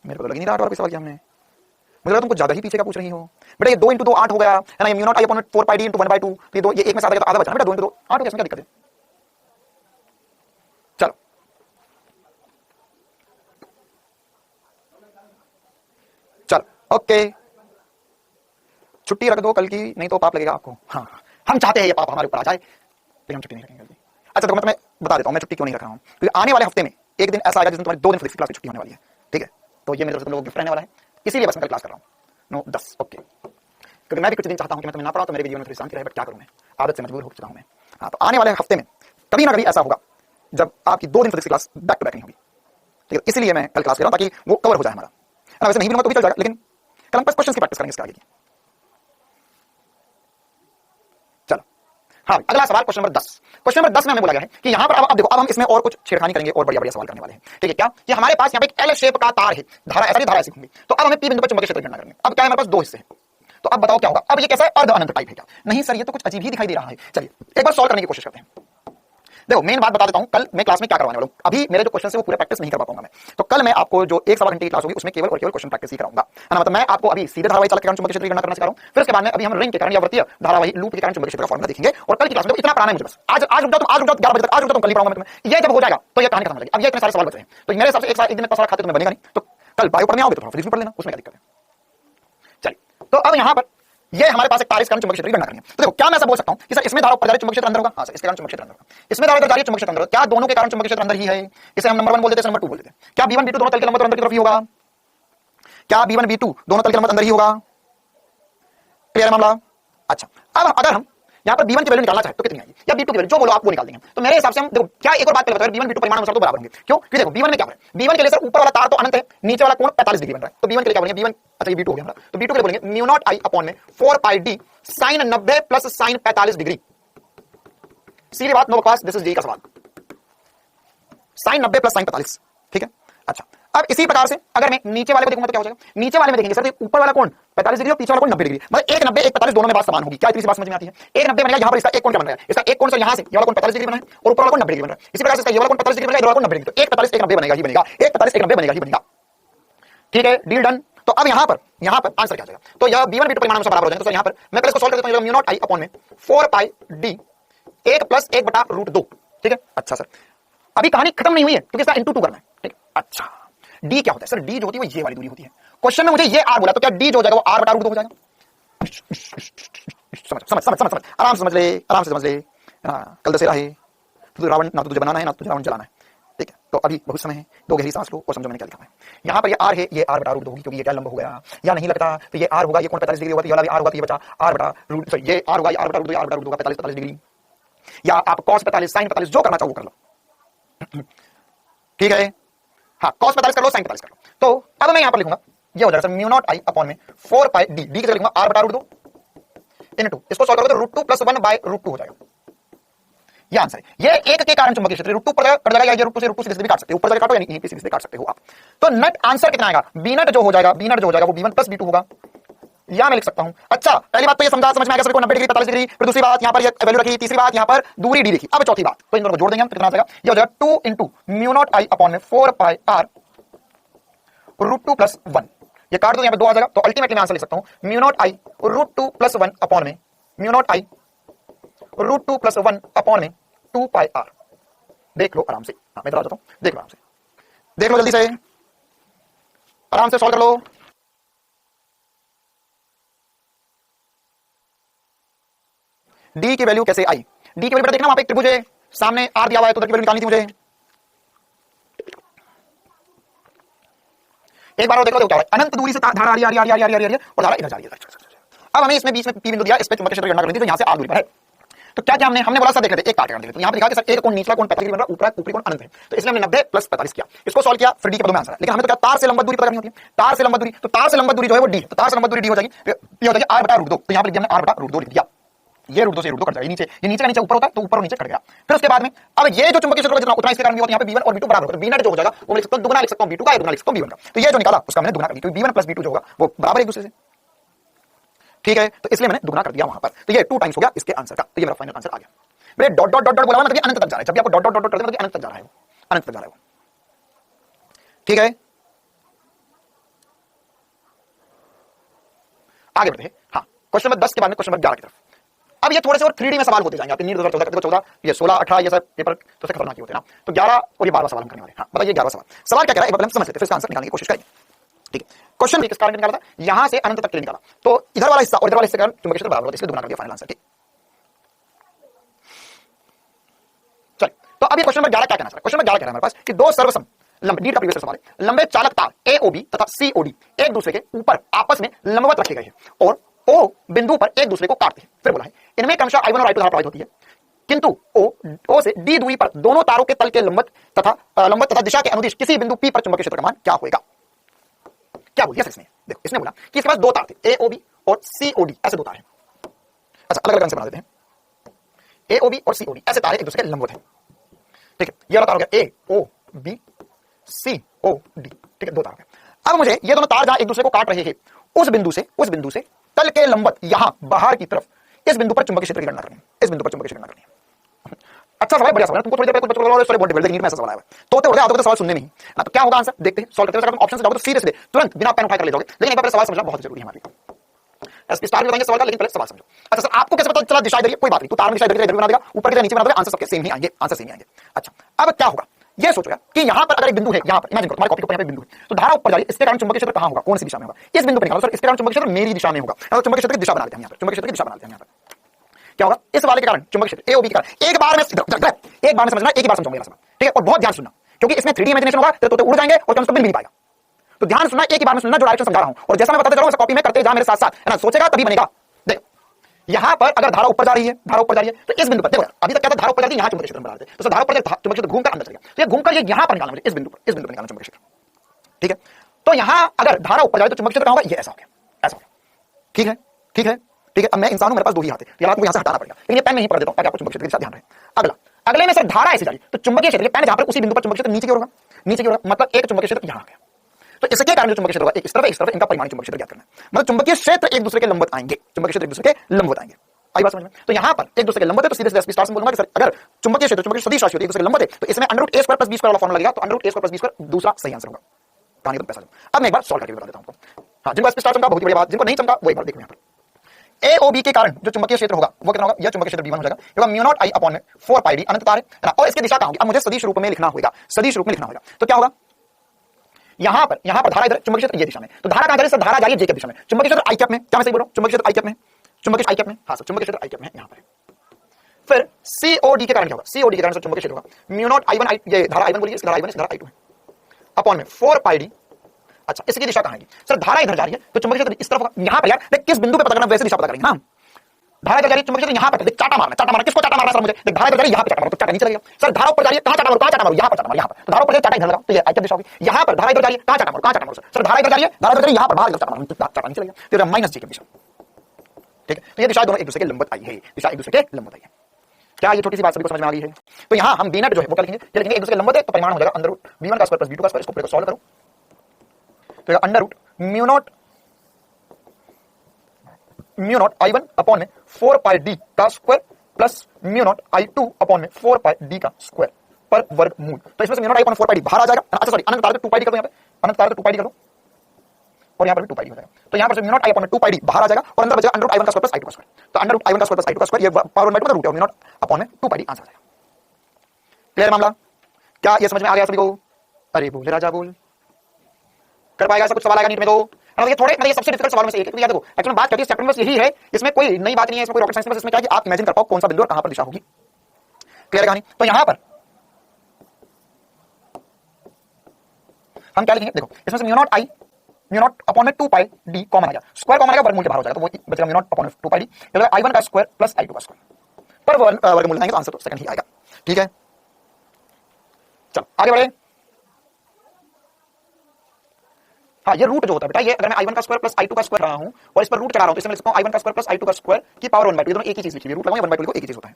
मेरे को तो लग नहीं रहा 8 और कोई सवाल किया हमने। मुझे लगा तुम कुछ ज्यादा ही पीछे का पूछ रही हो बेटा। ये 2 × 2 8 हो गया है ना, ये mu naught I upon 4 pi D × 1/2। ये दो, ये एक में से आधा गया तो आधा बचा बेटा। 2 × 2 8 हो गया, इसमें क्या दिक्कत है? चलो चलो ओके, छुट्टी रख दो कल की, नहीं तो पाप लगेगा आपको। हाँ, हम चाहते हैं ये पाप हमारे ऊपर आ जाए, लेकिन हम छुट्टी नहीं रखेंगे। अच्छा तो मैं तुम्हें बता देता हूं मैं छुट्टी क्यों नहीं रख रहा हूं। क्योंकि आने वाले हफ्ते में एक दिन ऐसा आएगा जिसमें तुम्हारी 2 दिन फिजिक्स क्लास की छुट्टी होने वाली है। ठीक है, तो ये मेरे तरफ से तुम लोगों को गिफ्ट रहने वाला है, इसीलिए बस मैं कल क्लास कर रहा हूं 9 10। ओके, क्योंकि मैं भी कुछ दिन चाहता हूं कि मैं तुम्हें ना पढ़ाऊं तो मेरे जीवन में थोड़ी शांति रहे, बट क्या करूं मैं, आदत से मजबूर हो चुका हूं मैं। हाँ, तो आने वाले हफ्ते में कभी ना कभी ऐसा होगा जब आपकी 2 दिन physics class back to back नहीं होगी। ठीक है, इसलिए मैं कल क्लास कर रहा हूं ताकि वो कवर हो जाए हमारा। वैसे नहीं भी लूंगा तो भी चल जाएगा, लेकिन कल हम बस क्वेश्चन की प्रैक्टिस करेंगे इसके आगे की। चलो हाँ, अगला सवाल क्वेश्चन नंबर 10। क्वेश्चन नंबर 10 में हमें बोला गया है कि यहां पर अब देखो, अब हम इसमें और कुछ छेड़खानी करेंगे और बढ़िया बढ़िया सवाल करने वाले हैं। ठीक है, क्या कि हमारे पास यहाँ पे एक एल शेप का तार है, धारा ऐसा धारा ऐसी होंगी। तो अब हमें पी बिंदु पर चुंबकीय क्षेत्र की गणना करनी है। अब क्या है, हमारे पास 2 हिस्से हैं, तो अब बताओ क्या होगा। अब ये कैसा है, अर्ध अनंत टाइप है क्या? नहीं सर, ये तो कुछ अजीब ही दिखाई दे रहा है। चलिए एक बार सॉल्व करने की कोशिश करते हैं। देखो मेन बात बता देता हूं, कल मैं क्लास में क्या करवाने वाला हूं। अभी मेरे जो क्वेश्चन है वो पूरे प्रैक्टिस नहीं कर पाऊंगा मैं, तो कल मैं आपको जो 1 सवा घंटे की क्लास होगी उसमें केवल और केवल क्वेश्चन प्रैक्टिस ही कराऊंगा, है ना। मतलब मैं आपको अभी सीधे धारावाही चालक के कारण चुंबकीय क्षेत्र की गणना करना सिखा रहा हूं, फिर उसके बाद में अभी हम रिंग के कारण या वृत्तीय धारावाही लूप के कारण चुंबकीय क्षेत्र का फॉर्मूला देखेंगे। और कल की क्लास में इतना पढ़ाना है मुझे बस। आज रुक जाओ, आज रुक जाओ 11 बजे तक, आज रुक जाओ, कल ही पढ़ाऊंगा मैं तुम्हें। ये जब हो जाएगा तो ये कहानी खत्म हो जाएगी। अब ये इतने सारे सवाल बच रहे हैं, तो मेरे हिसाब से एक दिन में इतना सारा खाते तुम्हें बनेगा नहीं, तो कल बायो पढ़ने आओगे तो फिजिक्स में पढ़ लेना, उसमें क्या दिक्कत है। चलिए, तो अब यहां पर ये हमारे पास एक तार, इस कारण चुंबकीय क्षेत्र की गणना करनी है। तो देखो क्या मैं ऐसा बोल सकता हूं कि सर इसमें धारा ऊपर जा रही है चुंबकीय क्षेत्र अंदर होगा? हां सर, इसके कारण चुंबकीय क्षेत्र अंदर होगा। इसमें धारा इधर जा रही है चुंबकीय क्षेत्र अंदर होगा। क्या दोनों के कारण चुंबकीय क्षेत्र अंदर ही है? इसे हम नंबर 1 बोल देते हैं, नंबर 2 बोल देते हैं। क्या B1 B2 दोनों तल के लंबवत अंदर की तरफ ही होगा? क्या B1 B2 दोनों तल के लंबवत अंदर ही होगा? क्लियर है मामला? अच्छा, अब अगर हम यहां पर B1 की वैल्यू निकालना चाहे तो कितनी आएगी, या B2 की वैल्यू, जो बोलो आप वो निकाल देंगे। तो मेरे हिसाब से हम देखो क्या एक और बात पहले बताओ, B1 B2 परिमाण अनुसार तो बराबर होंगे। क्यों? क्योंकि देखो B1 में क्या है, B1 के लिए सर ऊपर वाला तार तो अनंत है, नीचे वाला कोण 45 डिग्री बन रहा है। तो B1 के लिए क्या बोलेंगे? B1 अच्छा ये B2 हो गया हमारा, तो B2 के लिए बोलेंगे म्यू नॉट आई अपॉन में 4 pi d sin 90 plus sin 45 degree. सीधी बात, नो बकवास, दिस इज जेई का सवाल। sin 90 प्लस sin 45, ठीक है। अच्छा, अब इसी प्रकार से अगर मैं नीचे वाले को देखूंगा तो क्या हो जाएगा? नीचे वाले में देखेंगे सर ऊपर वाला कोण 45 डिग्री और पीछे वाला कोण 90 डिग्री, मतलब 1 90 1 45 दोनों में बात समान होगी। क्या इतनी सी बात समझ में आती है? 1 90 बनेगा, यहां पर इसका एक कोण क्या बन रहा है? इसका एक कोण सर यहां से ये वाला कोण 45 डिग्री बना है और ऊपर वाला कोण 90 डिग्री बन रहा है। इसी प्रकार से इसका ये वाला कोण 45 डिग्री बनेगा, इधर वाला कोण 90 डिग्री, तो 1 45 1 90 बनेगा ही बनेगा, 1 45 1 90 बनेगा ही बनेगा। ठीक है, डील डन। तो अब यहां पर आंसर क्या आ जाएगा? तो यह B1 B2 परिमाण अनुसार बराबर हो जाएगा। तो यहां पर मैं पहले इसको सॉल्व कर देता हूं, म्यू नॉट आई अपॉन में 4 पाई d 1 प्लस 1 बटा रूट 2। ठीक है, अच्छा सर अभी कहानी खत्म नहीं हुई है क्योंकि इसका इंटू 2 करना है। ठीक, अच्छा d क्या होता है सर? d जो होती है वो ये वाली दूरी होती है। क्वेश्चन में मुझे ये r बोला, तो क्या d जो हो जाएगा वो r बटा रूट 2 हो जाएगा? समझ समझ समझ समझ आराम से समझ ले, आराम से समझ ले। हाँ, कल दशहरा है, तो रावण ना तो तुझे बनाना है ना तुझे रावण जलाना है। ठीक है, तो अभी बहुत समय है, 2 गहरी सांस लो और समझो मैंने क्या लिखा है। यहाँ पर ये r है, ये r बटा रूट 2 होगी क्योंकि ये क्या लंब हो गया, या नहीं लगता तो ये r होगा, ये कोण 45 डिग्री होगा, तो ये वाला भी r होगा, तो ये बचा r बटा रूट, सॉरी ये r होगा, ये r बटा रूट 2, r बटा रूट 2 का 45 डिग्री, या आप cos 45 sin 45 जो करना चाहो वो कर लो। ठीक है, हाँ cos 45 कर लो, sin 45 कर लो। तो अब मैं यहाँ पर लिखूंगा ये हो जाएगा sir mu naught I upon में 4 पाई d, d की जगह लिखूंगा r बटा रूट 2 इनटू, इसको सॉल्व करोगे तो रूट 2 प्लस 1 बाय रूट 2 हो जाएगा। ये आंसर है। ये एक के कारण चुंबकीय क्षेत्र रूट 2 पर कट जाएगा, या रूट 2 से सीधे भी काट सकते हो, ऊपर जाके काटो या यहीं पे सीधे काट सकते हो आप। तो नेट आंसर कितना आएगा? b नेट जो हो जाएगा, b नेट जो हो जाएगा वो b1 प्लस b2 होगा, या मैं लिख सकता हूं। अच्छा, पहली बात तो ये समझ में आ गया सभी को, 90 डिग्री 45 डिग्री, फिर दूसरी बात यहां पर ये वैल्यू रखी, तीसरी बात यहां पर दूरी d देखी। अब चौथी बात, तो इन दोनों को जोड़ देंगे हम, तो कितना आ जाएगा? ये हो जाएगा 2 into mu naught I upon में 4 पाई r रूट 2 प्लस 1, ये काट दो, यहां पर 2 आ जाएगा, तो अल्टीमेटली मैं आंसर लिख सकता हूं म्यू नॉट आई रूट 2 प्लस 1 अपॉन में म्यू नॉट आई रूट 2 प्लस 1 अपॉन में 2 पाई r। देख लो आराम से, हाँ मैं इधर आ जाता हूं, देख लो आराम से, देख लो जल्दी से, आराम से सॉल्व कर लो। d की वैल्यू कैसे आई? d की वैल्यू देखना, वहां पे एक त्रिभुज है, सामने r दिया हुआ है, तो उधर की वैल्यू निकालनी थी मुझे। एक बार और देख लो, क्या है? अनंत दूरी से धारा आ रही है और धारा इधर जा रही है। अब हमें इसमें बीच में p बिंदु दिया, इस पे चुंबकीय क्षेत्र की गणना करनी थी, तो यहां से r दूरी पर है। तो क्या क्या हमने बोला सर देख लेते एक काट देख लेते। तो यहाँ पे लिखा कि सर एक कोण निचला कोण 45 डिग्री बन रहा है, ऊपरी कोण अनंत है। तो इसलिए हमने 90 प्लस 45 किया, इसको सॉल्व किया, फिर डी के पदों में आंसर है। लेकिन हमें तो क्या तार से लंबवत दूरी पता करनी होती है, तार से लंबवत दूरी, तो तार से लंबवत दूरी जो है वो डी, तो तार से लंबवत दूरी डी हो जाएगी, ये हो जाएगी r बटा √2। तो यहाँ पे लिख दिया हमने r बटा √2 लिख दिया, ये √2 से √2 कट जाएगा, ये नीचे का नीचे ऊपर होता है तो ऊपर और नीचे कट गया। फिर उसके बाद में अब ये जो चुंबकीय क्षेत्र जितना उतना इसके कारण भी होता है, यहाँ पे b1 और b2 बराबर होगा, तो b0 जो हो जाएगा वो लिख सकता हूं दुगना लिख सकता हूं b2 का, दुगना लिख सकता हूं b1 का। तो ये जो निकाला उसका मैंने दुगना कर दिया, क्योंकि b1 प्लस b2 जो होगा वो बराबर एक दूसरे से, ठीक है। तो इसलिए मैंने दुगना कर दिया वहां पर, तो ये 2 टाइम्स हो गया इसके आंसर का। तो ये मेरा फाइनल आंसर आ गया। मेरे डॉट डॉट डॉट डॉट बोला हुआ मतलब ये अनंत तक जा रहा है, जब भी आपको डॉट डॉट डॉट करते हैं मतलब अनंत तक जा रहा है, अनंत तक जा रहा है, ठीक है। आगे बढ़ते हैं, हाँ क्वेश्चन नंबर 10 के बाद में क्वेश्चन नंबर 11 की तरफ। अब ये थोड़े से और 3D में सवाल होते जाएंगे आपके नीट 2014 का 14 ये 16 18 ये सब पेपर तो से खतरनाक ही होते हैं ना। तो 11 और ये 12वां सवाल हम करने वाले हैं। हाँ बताइए 11वां सवाल क्या कह रहा है, एक बार हम समझ लेते हैं, फिर इसका आंसर निकालने की कोशिश करेंगे, ठीक है। क्वेश्चन किस कारण निकाला था, यहां से अनंत तक के लिए निकाला, तो इधर वाला हिस्सा और इधर वाला हिस्से का चुंबकीय क्षेत्र बराबर होता है, इसलिए दुगना कर दिया फाइनल आंसर, ठीक। चलिए तो अब ये क्वेश्चन नंबर 11 क्या कहना चाह रहा है, क्वेश्चन नंबर 11 कह रहा है हमारे पास कि दो सर्वसम लंबे नीट का प्रीवियस सवाल है, लंबे चालक तार AOB तथा COD एक दूसरे के ऊपर आपस में लंबवत रखे गए हैं और O बिंदु पर एक दूसरे को काटते हैं। फिर बोला है इनमें क्रमशः I1 और I2 धारा प्रवाहित होती है, किंतु O से D दूरी पर दोनों तारों के तल के लंबवत तथा दिशा के अनुदिश किसी बिंदु P पर चुंबकीय क्षेत्र का मान क्या होगा। क्या बोल दिया इसने, देखो इसने बोला कि इसके पास दो तार थे AOB और COD, ऐसे दो तार हैं। अच्छा अलग अलग रंग से बना देते हैं, AOB और COD ऐसे तार एक दूसरे के लंबवत हैं, ठीक है। ये वाला तार हो गया AOB COD, ठीक है, दो तार हैं। अब मुझे ये दोनों तार जहां एक दूसरे को काट रहे हैं उस बिंदु से तल के लंबवत यहां बाहर की तरफ इस बिंदु पर चुंबकीय क्षेत्र की गणना करनी है, इस बिंदु पर चुंबकीय क्षेत्र की गणना करनी है। अच्छा सवाल है, बढ़िया सवाल है, तुमको थोड़ी देर पहले कुछ बच्चों को बहुत डिफिकल्ट नीट में ऐसा सवाल आया है, तो उड़ जाओगे सवाल सुनने में ही ना, तो क्या होगा आंसर देखते हैं, सॉल्व करते हैं। अगर ऑप्शन से जाओगे तो सीधे तुरंत बिना पेन उठाए कर ले जाओगे, लेकिन एक बार सवाल समझना बहुत जरूरी है हमारे लिए। एसपी स्टार में बताएंगे सवाल का, लेकिन पहले सवाल समझो। अच्छा सर आपको कैसे पता चला दिशा इधर है, कोई बात नहीं, तू तार में दिशा इधर बना देगा, ऊपर के नीचे बना देगा, आंसर सबके सेम ही आएंगे, आंसर सेम ही आएंगे। अच्छा अब क्या होगा ये सोचो कि यहां पर अगर एक बिंदु है, यहां पर इमेजिन करो तुम्हारी कॉपी के ऊपर यहां पे बिंदु है, तो धारा ऊपर जा रही है, इसके कारण चुंबकीय क्षेत्र कहां होगा, कौन सी दिशा में होगा, इस बिंदु पर निकालो सर, इसके कारण चुंबकीय क्षेत्र मेरी दिशा में होगा, तो चुंबकीय क्षेत्र की दिशा बना लेते हैं, यहां पर चुंबकीय क्षेत्र की दिशा बना लेते हैं। यहां पर क्या होगा, इस वाले के कारण चुंबकीय क्षेत्र AOB के कारण, एक बार में समझना, एक ही बार समझाऊंगा, ठीक है, और बहुत ध्यान सुनना, क्योंकि इसमें 3D इमेजिनेशन होगा, तो उड़ जाएंगे और कभी मिल नहीं पाएगा। तो ध्यान सुनना, एक ही बार में सुनना जो डायरेक्शन समझा रहा हूं, और जैसा मैं बताता जा रहा हूं कॉपी में करते जा मेरे साथ साथ, है ना, सोचेगा तभी बनेगा। देखो यहां पर अगर धारा ऊपर जा रही है, धारा ऊपर जा रही है, तो इस बिंदु पर देखो अभी तक क्या था, धारा ऊपर जाती है, यहां चुंबकीय क्षेत्र बना देते हैं, तो धारा ऊपर चुंबकीय क्षेत्र घूमकर अंदर चला गया, तो ये घूमकर ये यहां पर निकालना मुझे, इस बिंदु पर निकालना चुंबकीय क्षेत्र, ठीक है। तो यहां अगर धारा ऊपर जाए तो चुंबकीय क्षेत्र कहां होगा, ये ऐसा हो गया, ऐसा हो गया, ठीक है, ठीक है, ठीक है। अब मैं इंसान हूं, मेरे पास दो ही हाथ है, ये हाथ को यहां से हटाना पड़ेगा, लेकिन ये पेन में ही पढ़ देता हूं ताकि आपको चुंबकीय क्षेत्र के साथ ध्यान रहे। अगले में सर धारा ऐसे जा रही है, तो चुंबकीय क्षेत्र पेन जहां पर उसी बिंदु पर चुंबकीय क्षेत्र नीचे की ओर होगा, नीचे की ओर, मतलब एक चुंबकीय क्षेत्र यहां आ गया, तो इसके कारण जो चुंबकीय क्षेत्र होगा एक इस तरफ इनका परिमाणी चुंबकीय क्षेत्र ज्ञात करना है, मतलब चुंबकीय क्षेत्र एक दूसरे के लंबवत आएंगे, चुंबकीय क्षेत्र एक दूसरे के लंबवत आएंगे, आई बात समझ में। तो यहां पर एक दूसरे के लंबवत है, तो सीधे सीधे स्टार से बोलूंगा कि सर अगर चुंबकीय क्षेत्र चुंबकीय सदिश राशि होती है एक दूसरे के लंबवत है, तो इसमें √a² + b² वाला फॉर्मूला लगेगा, तो √a² + b² दूसरा सही आंसर होगा। कहानी तो पैसा। अब मैं एक बार सॉल्व करके बता देता हूं आपको, हां जिनको स्टार चमका बहुत ही बढ़िया बात, जिनको नहीं चमका वो एक बार देखो यहां पर AOB के कारण जो चुंबकीय क्षेत्र होगा वो कितना होगा, यह चुंबकीय क्षेत्र B1 हो जाएगा, म्यू नॉट I अपॉन में 4πd अनंत तार है ना, और इसकी दिशा कहां होगी, अब मुझे सदिश रूप में लिखना होगा, सदिश रूप में लिखना होगा। तो क्या होगा, यहां पर धारा इधर, चुंबकीय क्षेत्र ये दिशा में, तो धारा कहां जा रही है सर, धारा जा रही है J के दिशा में, चुंबकीय क्षेत्र I कैप में, क्या मैं सही बोल रहा हूं, चुंबकीय क्षेत्र I कैप में, चुंबकीय I कैप में, हां सर चुंबकीय क्षेत्र I कैप में यहां पर। फिर COD के कारण क्या होगा, COD के कारण सर चुंबकीय क्षेत्र होगा म्यू नॉट I1 ये धारा I1 बोलिए, इस धारा I1 इस धारा I2 है अपॉन में 4πd। अच्छा इसकी दिशा कहां है सर, धारा इधर जा रही है, तो चुंबकीय क्षेत्र इस तरफ होगा, यहां पर यार देख किस बिंदु पे पता करना, वैसे दिशा पता करेंगे ना। धारा इधर जा रही है, चुंबकीय क्षेत्र यहां पर, देख चाटा मारना, किसको चाटा मारना सर मुझे, देख धारा इधर जा रही है, यहां पे चाटा मारो, तो चाटा नीचे लगेगा, सर धारा ऊपर जा रही है, कहां चाटा मारो, यहां पर चाटा मारो, यहां पर, तो धारा ऊपर चाटा इधर लगाओ, तो ये I कैप दिशा होगी। यहां पर धारा इधर जा रही है, कहां चाटा मारो सर धारा इधर जा रही है, यहां पर बाहर चाटा मारो, चाटा नीचे लगेगा, तो -J कैप दिशा, ठीक है। तो ये दिशा दोनों एक दूसरे के लंबवत आई है, दिशा एक दूसरे के लंबवत आई है। क्या ये छोटी सी बात सभी को समझ में आ गई है। तो यहां हम b0 जो है वो क्या लिखेंगे, ये लिखेंगे एक दूसरे के लंबवत है, तो परिमाण हो जाएगा अंडर रूट b1 का स्क्वायर प्लस b2 का स्क्वायर, इसको पूरे को सॉल्व करो तो under root mu naught I1 अपॉन में 4πd का square plus mu naught I2 upon में 4πd का स्क्वायर पर वर्गमूल। तो इसमें से mu naught I upon 4πd बाहर आ जाएगा, अच्छा सॉरी अनंत तार पे 2πd कर दो, यहां पे अनंत तार पे 2πd कर दो और यहां पर 2πd हो जाएगा, तो यहां पर से mu naught I upon 2πd बाहर आ जाएगा और अंदर बचेगा अंडर रूट I1 का स्क्वायर प्लस I2 का स्क्वायर, तो अंडर रूट I1 का स्क्वायर प्लस I2 का स्क्वायर ये पावर 1/2 का रूट है, म्यू नॉट अपॉन में 2πd आंसर आ जाएगा। क्लियर मामला, क्या ये समझ में आ गया सभी को? अरे बोल राजा बोल, कर पाएगा ऐसा कुछ सवाल आएगा नीट में तो, ये थोड़े मतलब ये सबसे डिफिकल्ट सवाल में से एक है। याद रखो एक्चुअली बात करती है चैप्टर में यही है, इसमें कोई नई बात नहीं है, इसमें कोई रॉकेट साइंस में, इसमें क्या है कि आप इमेजिन कर पाओ कौन सा बिंदु और कहां पर दिशा होगी। क्लियर कहानी। तो यहां पर हम क्या लिखेंगे, देखो इसमें से म्यू नॉट अपॉन में 2πd कॉमन आ गया, स्क्वायर कॉमन आ गया, वर्गमूल के बाहर हो जाएगा, तो वो बचेगा म्यू नॉट अपॉन में 2πd, I1 का स्क्वायर प्लस I2 का स्क्वायर, पर वर्गमूल लगाएंगे तो आंसर तो सेकंड ही आएगा। ठीक है, चलो आगे बढ़े। हाँ, ये रूट जो होता है बेटा, ये अगर मैं i1 का स्क्वायर प्लस i2 का स्क्वायर रहा हूं और इस पर रूट चला रहा हूं तो इसमें लिख सकता हूं i1 का स्क्वायर प्लस i2 का स्क्वायर की पावर 1/2। ये दोनों एक ही चीज लिखी हुई है, रूट लगाऊंगा 1/2 को एक ही चीज होता है।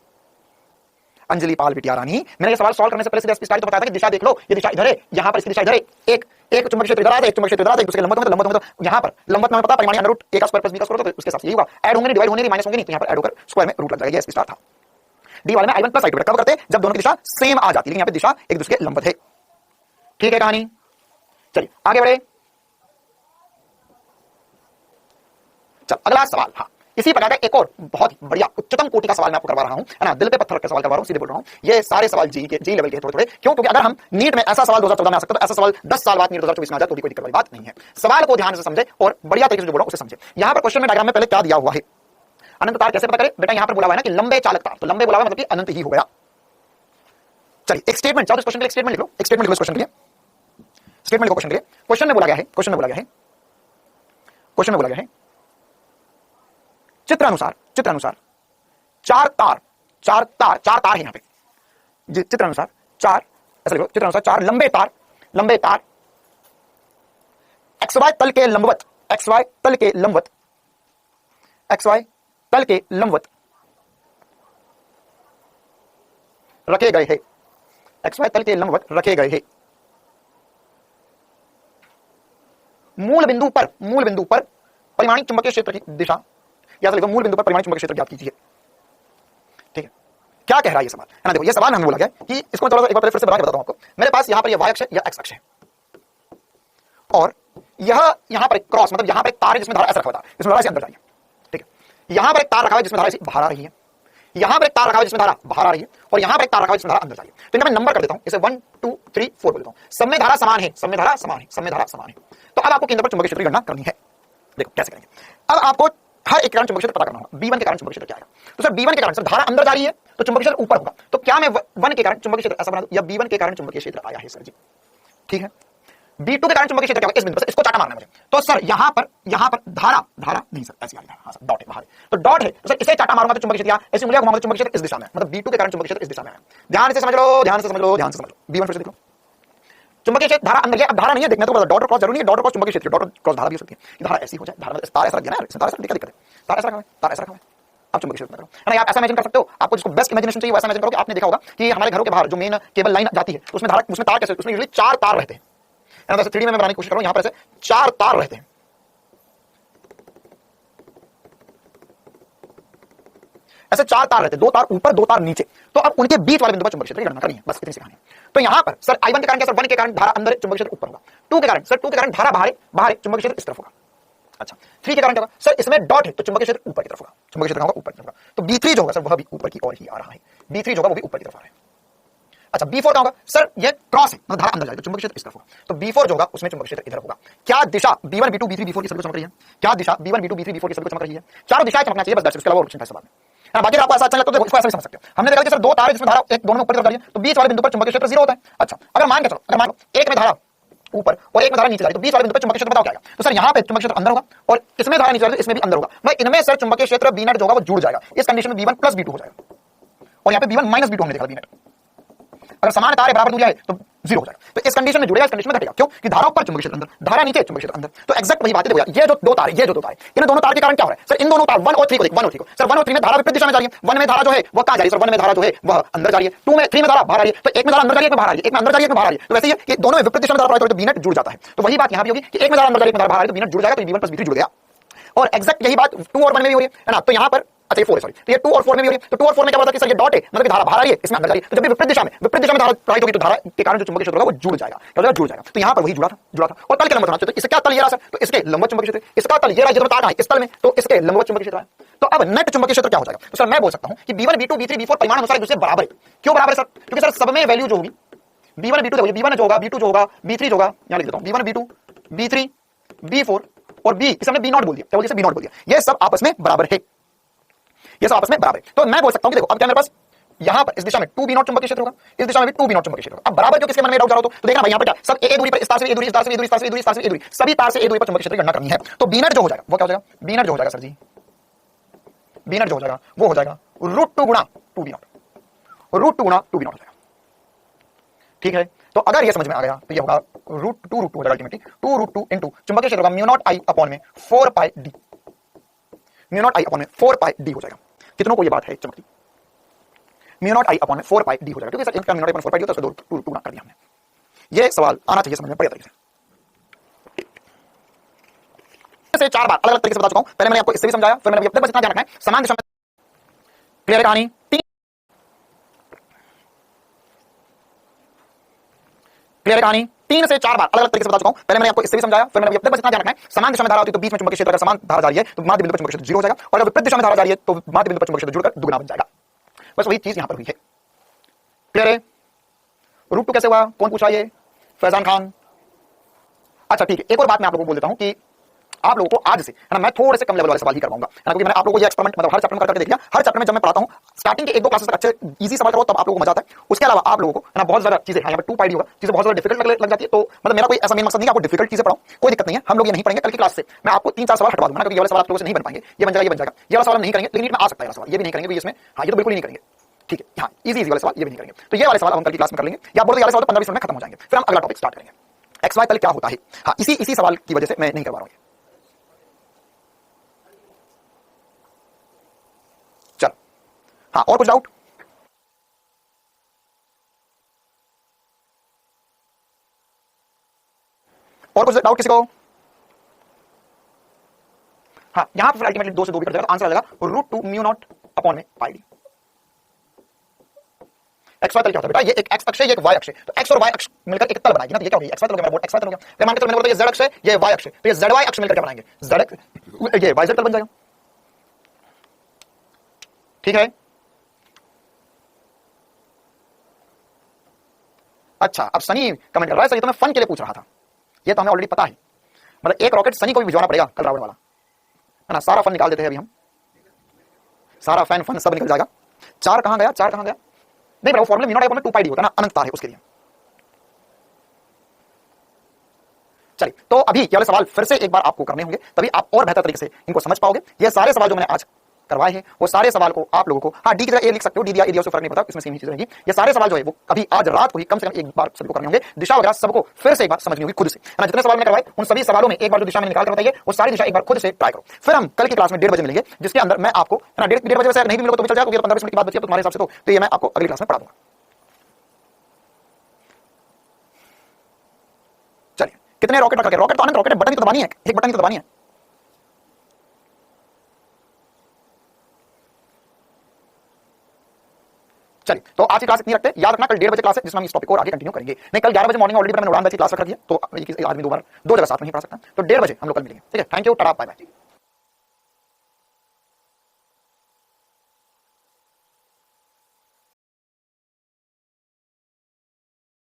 अंजलि पाल बिटिया रानी, मैंने ये सवाल सॉल्व करने से पहले सीधे स्टार्ट तो बताया था कि दिशा देख लो, ये दिशा इधर है, यहां पर इसकी दिशा इधर है, एक चुंबकीय क्षेत्र इधर आता है, एक चुंबकीय क्षेत्र इधर आता है, एक दूसरे के लंबवत में तो यहां पर लंबवत में हमें पता परिमाणी अंडर रूट a का स्क्वायर प्लस b का स्क्वायर होता है, उसके साथ यही होगा, ऐड होंगे नहीं, डिवाइड होंगे नहीं, माइनस होंगे नहीं, तो यहां पर ऐड होकर स्क्वायर में रूट लग जाएगा। ये इसकी स्टार था। डी वाले में i1 प्लस i2 कब करते हैं, जब दोनों की दिशा सेम आ जाती है, लेकिन यहां पे दिशा एक दूसरे के लंबवत है। ठीक है कहानी, चलिए आगे बढ़े। चल अगला सवाल, हाँ इसी प्रकार का एक और बहुत ही बढ़िया उच्चतम कोटि का सवाल मैं आपको करवा रहा हूं, है ना, दिल पे पत्थर रख के सवाल करवा रहा हूं, सीधे बोल रहा हूं, ये सारे सवाल जी लेवल के थोड़े क्यों, क्योंकि अगर हम नीट में ऐसा सवाल 2014 में आ सकता है तो ऐसा सवाल 10 साल बाद नीट 2024 में आ जाए तो भी कोई दिक्कत वाली बात नहीं है। सवाल को ध्यान से समझे और बढ़िया तरीके से जो बोल रहा हूं उसे समझे। यहां पर क्वेश्चन में डायग्राम में पहले क्या दिया हुआ है, अनंत तार कैसे पता करें बेटा, यहां पर बोला हुआ है ना कि लंबे चालक तार, तो लंबे बोला हुआ मतलब कि अनंत ही हो गया। चलिए एक स्टेटमेंट, चाहो इस क्वेश्चन के लिए स्टेटमेंट लिख लो, एक स्टेटमेंट लिखो इस क्वेश्चन के लिए, स्टेटमेंट लिखो क्वेश्चन के लिए। क्वेश्चन में बोला गया है, चित्र अनुसार चार तार है यहां पे, चित्र अनुसार चार, ऐसा लिखो, चित्र अनुसार चार लंबे तार XY तल के लंबवत रखे गए हैं, XY तल के लंबवत रखे गए हैं। मूल बिंदु पर परिमाणी चुंबकीय क्षेत्र की दिशा, या तो लिखो मूल बिंदु पर परिमाणी चुंबकीय क्षेत्र ज्ञात कीजिए। ठीक है, क्या कह रहा है ये सवाल, है ना, देखो ये सवाल हमें बोला गया कि इसको थोड़ा सा एक बार फिर से बना के बताता हूं आपको। मेरे पास यहां पर ये y अक्ष है या x अक्ष है, और यह यहां पर एक क्रॉस, मतलब यहां पर एक तार है जिसमें धारा ऐसा रखा हुआ है, इसमें धारा ऐसे अंदर जा रही है। ठीक है, यहां पर एक तार रखा हुआ है जिसमें धारा ऐसे बाहर आ रही है, यहां पर एक तार रखा हुआ है जिसमें धारा बाहर आ रही है, और यहां पर एक तार रखा हुआ है जिसमें धारा अंदर जा रही है। तो इन्हें मैं नंबर कर देता हूं, इसे 1 2 3 4 बोल देता हूं। सब में धारा समान है, तो अब आपको केंद्र पर चुंबकीय क्षेत्र की गणना करनी है। देखो कैसे करेंगे, अब आपको हर एक कारण चुंबकीय क्षेत्र पता करना होगा। B1 के कारण चुंबकीय क्षेत्र क्या आएगा, तो सर B1 के कारण सर धारा अंदर जा रही है तो चुंबकीय क्षेत्र ऊपर होगा, तो क्या मैं 1 के कारण चुंबकीय क्षेत्र ऐसा बना दूं, या B1 के कारण चुंबकीय क्षेत्र आया है सर जी। ठीक है, B2 के कारण चुंबकीय क्षेत्र क्या होगा, इस बिंदु पर, इसको चाटा मारना है मुझे, तो सर यहां पर धारा नहीं सर ऐसी आ रही है, हां सर डॉट है बाहर, तो डॉट है तो सर इसे चाटा मारूंगा तो चुंबकीय क्षेत्र ऐसे मुझे घुमाऊंगा तो चुंबकीय क्षेत्र इस दिशा में, मतलब B2 के कारण चुंबकीय क्षेत्र इस दिशा में है। ध्यान से समझ लो, B1 फिर से देख लो, चुंबकीय क्षेत्र धारा अंदर, अब धारा नहीं है देखने तो डॉट और क्रॉस जरूरी है, डॉट और क्रॉस चुंबकीय क्षेत्र, डॉट और क्रॉस धारा भी हो सकती है, धारा ऐसी हो जाए, धारा तार ऐसा लग गया ना, तार ऐसा दिक्कत है, तार ऐसा रखा है, आप चुंबकीय क्षेत्र करो, है ना, आप ऐसा इमेजिन कर सकते हो, आपको जिसको बेस्ट इमेजिनेशन चाहिए वैसा इमेजिन करो कि आपने देखा होगा कि हमारे घरों के बाहर जो मेन केबल लाइन जाती है उसमें तार कैसे, उसमें यूजुअली 4 तार रहते हैं, है ना, जैसे 3D में बनाने की कोशिश करो, यहां पर ऐसे 4 तार रहते हैं, ऐसे 4 तार रहते हैं, 2 तार ऊपर 2 तार नीचे, तो अब उनके बीच वाले बिंदु पर चुंबकीय क्षेत्र की गणना करनी है, बस इतनी सी कहानी है। तो यहां पर सर I1 के कारण क्या, सर 1 के कारण धारा अंदर चुंबकीय क्षेत्र ऊपर होगा, 2 के कारण धारा बाहर चुंबकीय क्षेत्र इस तरफ होगा। अच्छा, 3 के कारण क्या होगा, सर इसमें डॉट है तो चुंबकीय क्षेत्र ऊपर की तरफ होगा, चुंबकीय क्षेत्र होगा ऊपर की तरफ होगा, तो B3 जो होगा सर वह भी ऊपर की ओर ही आ रहा है, B3 जो होगा वो भी ऊपर की तरफ आ रहा है। अच्छा, B4 क्या होगा, सर ये क्रॉस है, मतलब धारा अंदर जाएगी तो चुंबकीय क्षेत्र इस तरफ होगा, तो B4 जो होगा उसमें चुंबकीय क्षेत्र इधर होगा। क्या दिशा B1 B2 B3 B4 की सभी को चमक रही है, क्या दिशा B1 B2 B3 B4 की सभी को चमक रही है, चारों दिशाएं चमकना चाहिए, बस दर्शक, इसके अलावा और कुछ नहीं है सवाल में। बाकी आपको ऐसा अच्छा लगता है तो इसको ऐसा भी समझ सकते हो। हमने देखा कि सर 2 तार जिसमें धारा एक दोनों में ऊपर की तरफ जा रही है, तो बीच वाले बिंदु पर चुंबकीय क्षेत्र 0 होता है। अच्छा, अगर मान लो एक में धारा ऊपर और एक में धारा नीचे जा रही है, तो बीच वाले बिंदु पर चुंबकीय क्षेत्र बताओ क्या आएगा, तो सर यहां पे चुंबकीय क्षेत्र अंदर होगा और इसमें धारा नीचे जा रही है इसमें भी अंदर होगा, भाई इनमें सर चुंबकीय क्षेत्र B नेट जो होगा वो जुड़ जाएगा। इस कंडीशन में B1 प्लस B2 हो जाएगा, और यहां पे B1 माइनस B2 हमने देखा B नेट, अगर समान तार बराबर दूरियां है तो 0 हो जाएगा, तो इस कंडीशन में जुड़ेगा, इस कंडीशन में घटेगा, क्यों कि धारा ऊपर चुंबकीय क्षेत्र अंदर, धारा नीचे चुंबकीय क्षेत्र अंदर, तो एक्जैक्ट वही बात है। देखो ये जो दो तार इन दोनों तार के कारण क्या हो रहा है, सर इन दोनों तार 1 और 3 को देखो, 1 और 3 को, सर 1 और 3 में धारा विपरीत दिशा में जा रही है, 1 में धारा जो है वो कहां जा रही है, सर 1 में धारा जो है वह अंदर जा रही है, 2 में 3 में धारा बाहर आ रही है, तो एक में धारा अंदर जा रही है, एक में बाहर आ रही है, एक में अंदर जा रही है, एक में बाहर आ रही है, तो वैसे ही कि दोनों में विपरीत दिशा में धारा प्रवाहित हो तो B नेट जुड़ जाता है। तो वही बात यहां भी होगी कि एक में धारा अंदर जा रही है, एक में धारा बाहर आ रही है, तो B नेट जुड़ जाएगा, तो B1 प्लस B3 जुड़ गया। और एक्जैक्ट यही बात 2 और 1 में भी हो रही है ना, तो यहां पर अच्छा ये 4 है, सॉरी, तो ये 2 और 4 में भी हो रही है, तो 2 और 4 में क्या होता है कि सर ये डॉट है, मतलब कि धारा बाहर आ रही है, इसमें अंदर जा रही है, तो जब भी विपरीत दिशा में धारा प्रवाहित होगी तो धारा के कारण जो चुंबकीय क्षेत्र होगा वो जुड़ जाएगा, क्या होगा, जुड़ जाएगा। तो यहां पर वही जुड़ा था। और तल के लंबवत होना चाहिए, तो इसका तल ये रहा सर, तो इसके लंबवत चुंबकीय क्षेत्र, इसका तल ये रहा जितना तार है इस तल में, तो इसके लंबवत चुंबकीय क्षेत्र है। तो अब नेट चुंबकीय क्षेत्र क्या हो जाएगा, तो सर मैं बोल सकता हूं कि B1 B2 B3 B4 परिमाण अनुसार एक दूसरे बराबर है। क्यों बराबर है सर, क्योंकि सर सब में वैल्यू जो होगी B1 B2 देखो, B1 जो होगा B2 जो होगा B3 जो होगा, यहां लिख देता हूं B1 B2 B3 B4 और B इसे हमने B0 बोल दिया, क्या बोल दिया, B0 बोल दिया, ये सब आपस में बराबर है, ये सब आपस में बराबर है। तो मैं बोल सकता हूं कि देखो अब क्या मेरे पास यहां पर इस दिशा में 2B0 चुंबकीय क्षेत्र होगा, इस दिशा में भी 2B0 चुंबकीय क्षेत्र होगा। अब बराबर क्यों, किसके मन में डाउट जा रहा हो तो देखना भाई यहां पर क्या सब ए दूरी पर, इस तार से ए दूरी, इस तार से ए दूरी, इस तार से ए दूरी, इस तार से ए दूरी, सभी तार से ए दूरी पर चुंबकीय क्षेत्र की गणना करनी है। तो B नेट जो हो जाएगा वो क्या हो जाएगा, B नेट जो हो जाएगा सर जी बी नॉट जो हो जाएगा वो हो जाएगा √2 गुणा 2b नॉट, √2 गुणा 2b नॉट हो जाएगा। ठीक है, तो अगर ये समझ में आ गया तो ये होगा √2 हो जाएगा अल्टीमेटली 2√2 इंटू चुंबकीय क्षेत्र होगा म्यू नॉट आई अपॉन में 4 pi D, mu naught I upon में 4 पाई डी हो जाएगा। कितनों को ये बात है चमकती, म्यू नॉट आई अपॉन में 4 पाई डी हो जाएगा, क्योंकि सर इनका mu naught upon 4 pi D होता है, तो 2 गुणा कर दिया हमने। ये सवाल आना चाहिए समझ में बढ़िया तरीके से 4 बार अलग अलग तरीके से बता चुका हूं। पहले मैंने आपको इससे भी समझाया, फिर मैंने बस इतना ध्यान रखना है समान दिशा में। क्लियर है कहानी? क्लियर है कहानी? 3 से 4 बार अलग अलग तरीके से बता चुका हूं। पहले मैंने आपको इससे भी समझाया, फिर मैंने बस इतना ध्यान रखना है समान दिशा में धारा होती है तो बीच में चुंबकीय क्षेत्र अगर समान धारा जा रही है तो माध्य बिंदु पर चुंबकीय क्षेत्र 0 हो जाएगा, और अगर विपरीत दिशा में धारा जा रही है तो माध्य बिंदु पर चुंबकीय क्षेत्र जुड़कर दुगना बन जाएगा। बस वही चीज यहां पर हुई है। क्लियर है? √2 कैसे हुआ, कौन पूछा ये? फैजान खान। अच्छा ठीक है, एक और बात मैं आप लोगों को बोल देता हूं कि आप लोगों को आज से है ना मैं थोड़े से कम लेवल वाले सवाल ही करवाऊंगा, है ना, क्योंकि मैंने आप लोगों को ये एक्सपेरिमेंट मतलब हर चैप्टर में करके देख लिया। हर चैप्टर में जब मैं पढ़ाता हूं स्टार्टिंग के 1-2 क्लासेस तक अच्छे इजी सवाल करो तब आप लोगों को मजा आता है। उसके अलावा आप लोगों को है ना बहुत ज्यादा चीजें यहाँ पर 2 पाई डी होगा, चीजें बहुत ज्यादा डिफिकल्ट लग जाती है, तो मतलब मेरा कोई ऐसा मेन मकसद नहीं है आपको डिफिकल्ट चीजें पढ़ाऊं, कोई दिक्कत नहीं है। हम लोग ये नहीं पढ़ेंगे, कल की क्लास से मैं आपको 3-4 सवाल हटवा दूंगा, क्योंकि ये वाले सवाल आप लोगों से नहीं बन पाएंगे, ये बन जाएगा, ये बन जाएगा, ये वाला सवाल नहीं करेंगे, लेकिन आ सकता है सवाल, ये भी नहीं करेंगे, इसमें हाँ ये तो बिल्कुल नहीं करेंगे। ठीक है, हाँ इजी वाले सवाल ये भी नहीं करेंगे, तो ये वाले सवाल हम कल की क्लास में कर लेंगे, या बोलो ये वाले सवाल 15-20 मिनट में खत्म हो जाएंगे, फिर हम अगला टॉपिक स्टार्ट करेंगे। एक्स वाई तल क्या होता है, हाँ इसी सवाल की वजह से मैं नहीं करवा रहा हूँ। चलो हाँ, और कुछ डाउट? और कुछ डाउट किसी को? हाँ यहां पर अल्टीमेटली 2 से 2 भी कट जाएगा, आंसर आ जाएगा √2 म्यू नॉट अपॉन में पाई डी। एक्स वाई तल क्या होता है बेटा, ये एक एक्स अक्ष है, ये एक वाई अक्ष है, तो एक्स और वाई अक्ष मिलकर एक तल बनाएगी ना, तो ये क्या होगी, एक्स वाई तल हो गया, मेरा बोर्ड एक्स वाई तल हो गया। फिर मान के चलो मैंने बोला ये जेड अक्ष है, ये वाई अक्ष है, तो ये जेड वाई अक्ष मिलकर क्या बनाएंगे, जेड ये वाई जेड तल बन जाएगा। ठीक है, अच्छा अब सनी कमेंट कर रहा है, सर ये तो मैं फन के लिए पूछ रहा था, ये तो हमें ऑलरेडी पता है, मतलब एक रॉकेट सनी को भी भिजवाना पड़ेगा कल रावण वाला, है ना, सारा फन निकाल देते हैं अभी हम, सारा फैन फन सब निकल जाएगा। 4 कहां गया, 4 कहां गया, नहीं वो फॉर्मूला म्यू नॉट अपॉन में 2 पाई डी होता है ना, अनंत तार है उसके लिए। चलिए तो अभी ये वाले सवाल फिर से एक बार आपको करने होंगे, तभी आप और बेहतर तरीके से इनको समझ पाओगे। ये सारे सवाल जो मैंने आज करवाए हैं वो सारे सवाल को आप लोगों को हाँ डी की जगह ए लिख सकते हो, डी दिया एरिया से फर्क नहीं पड़ता, इसमें सेम ही चीज रहेगी। ये सारे सवाल जो है वो अभी आज रात को ही कम से कम एक बार सबको करने होंगे, दिशा वगैरह सबको फिर से एक बार समझनी होगी खुद से, है ना। जितने सवाल मैंने करवाए उन सभी सवालों में एक बार जो दिशा मैंने निकाल कर बताइए वो सारी दिशा एक बार खुद से ट्राई करो। फिर हम कल की क्लास में 1:30 बजे मिलेंगे, जिसके अंदर मैं आपको है ना 1:30 बजे से नहीं भी मिलोगे तो भी चल जाएगा, 15-20 मिनट की बात बची है तो तुम्हारे हिसाब से तो ये मैं आपको अगली क्लास में पढ़ा दूंगा। चलिए कितने रॉकेट रखे, रॉकेट तो अनंत रॉकेट है, बटन ही तो दबानी है, एक बटन ही तो दबानी है। चलिए तो आज की क्लास इतनी रखते हैं, याद रखना कल 1:30 बजे क्लास है जिसमें हम इस टॉपिक को आगे कंटिन्यू करेंगे। नहीं कल 11 बजे मॉर्निंग ऑलरेडी मैंने उड़ान बैच की क्लास रख दी है, तो एक आदमी 2 जगह साथ में ही पढ़ा सकता है, तो 1:30 बजे हम लोग कल मिलेंगे। ठीक है, thank you, tata, bye bye.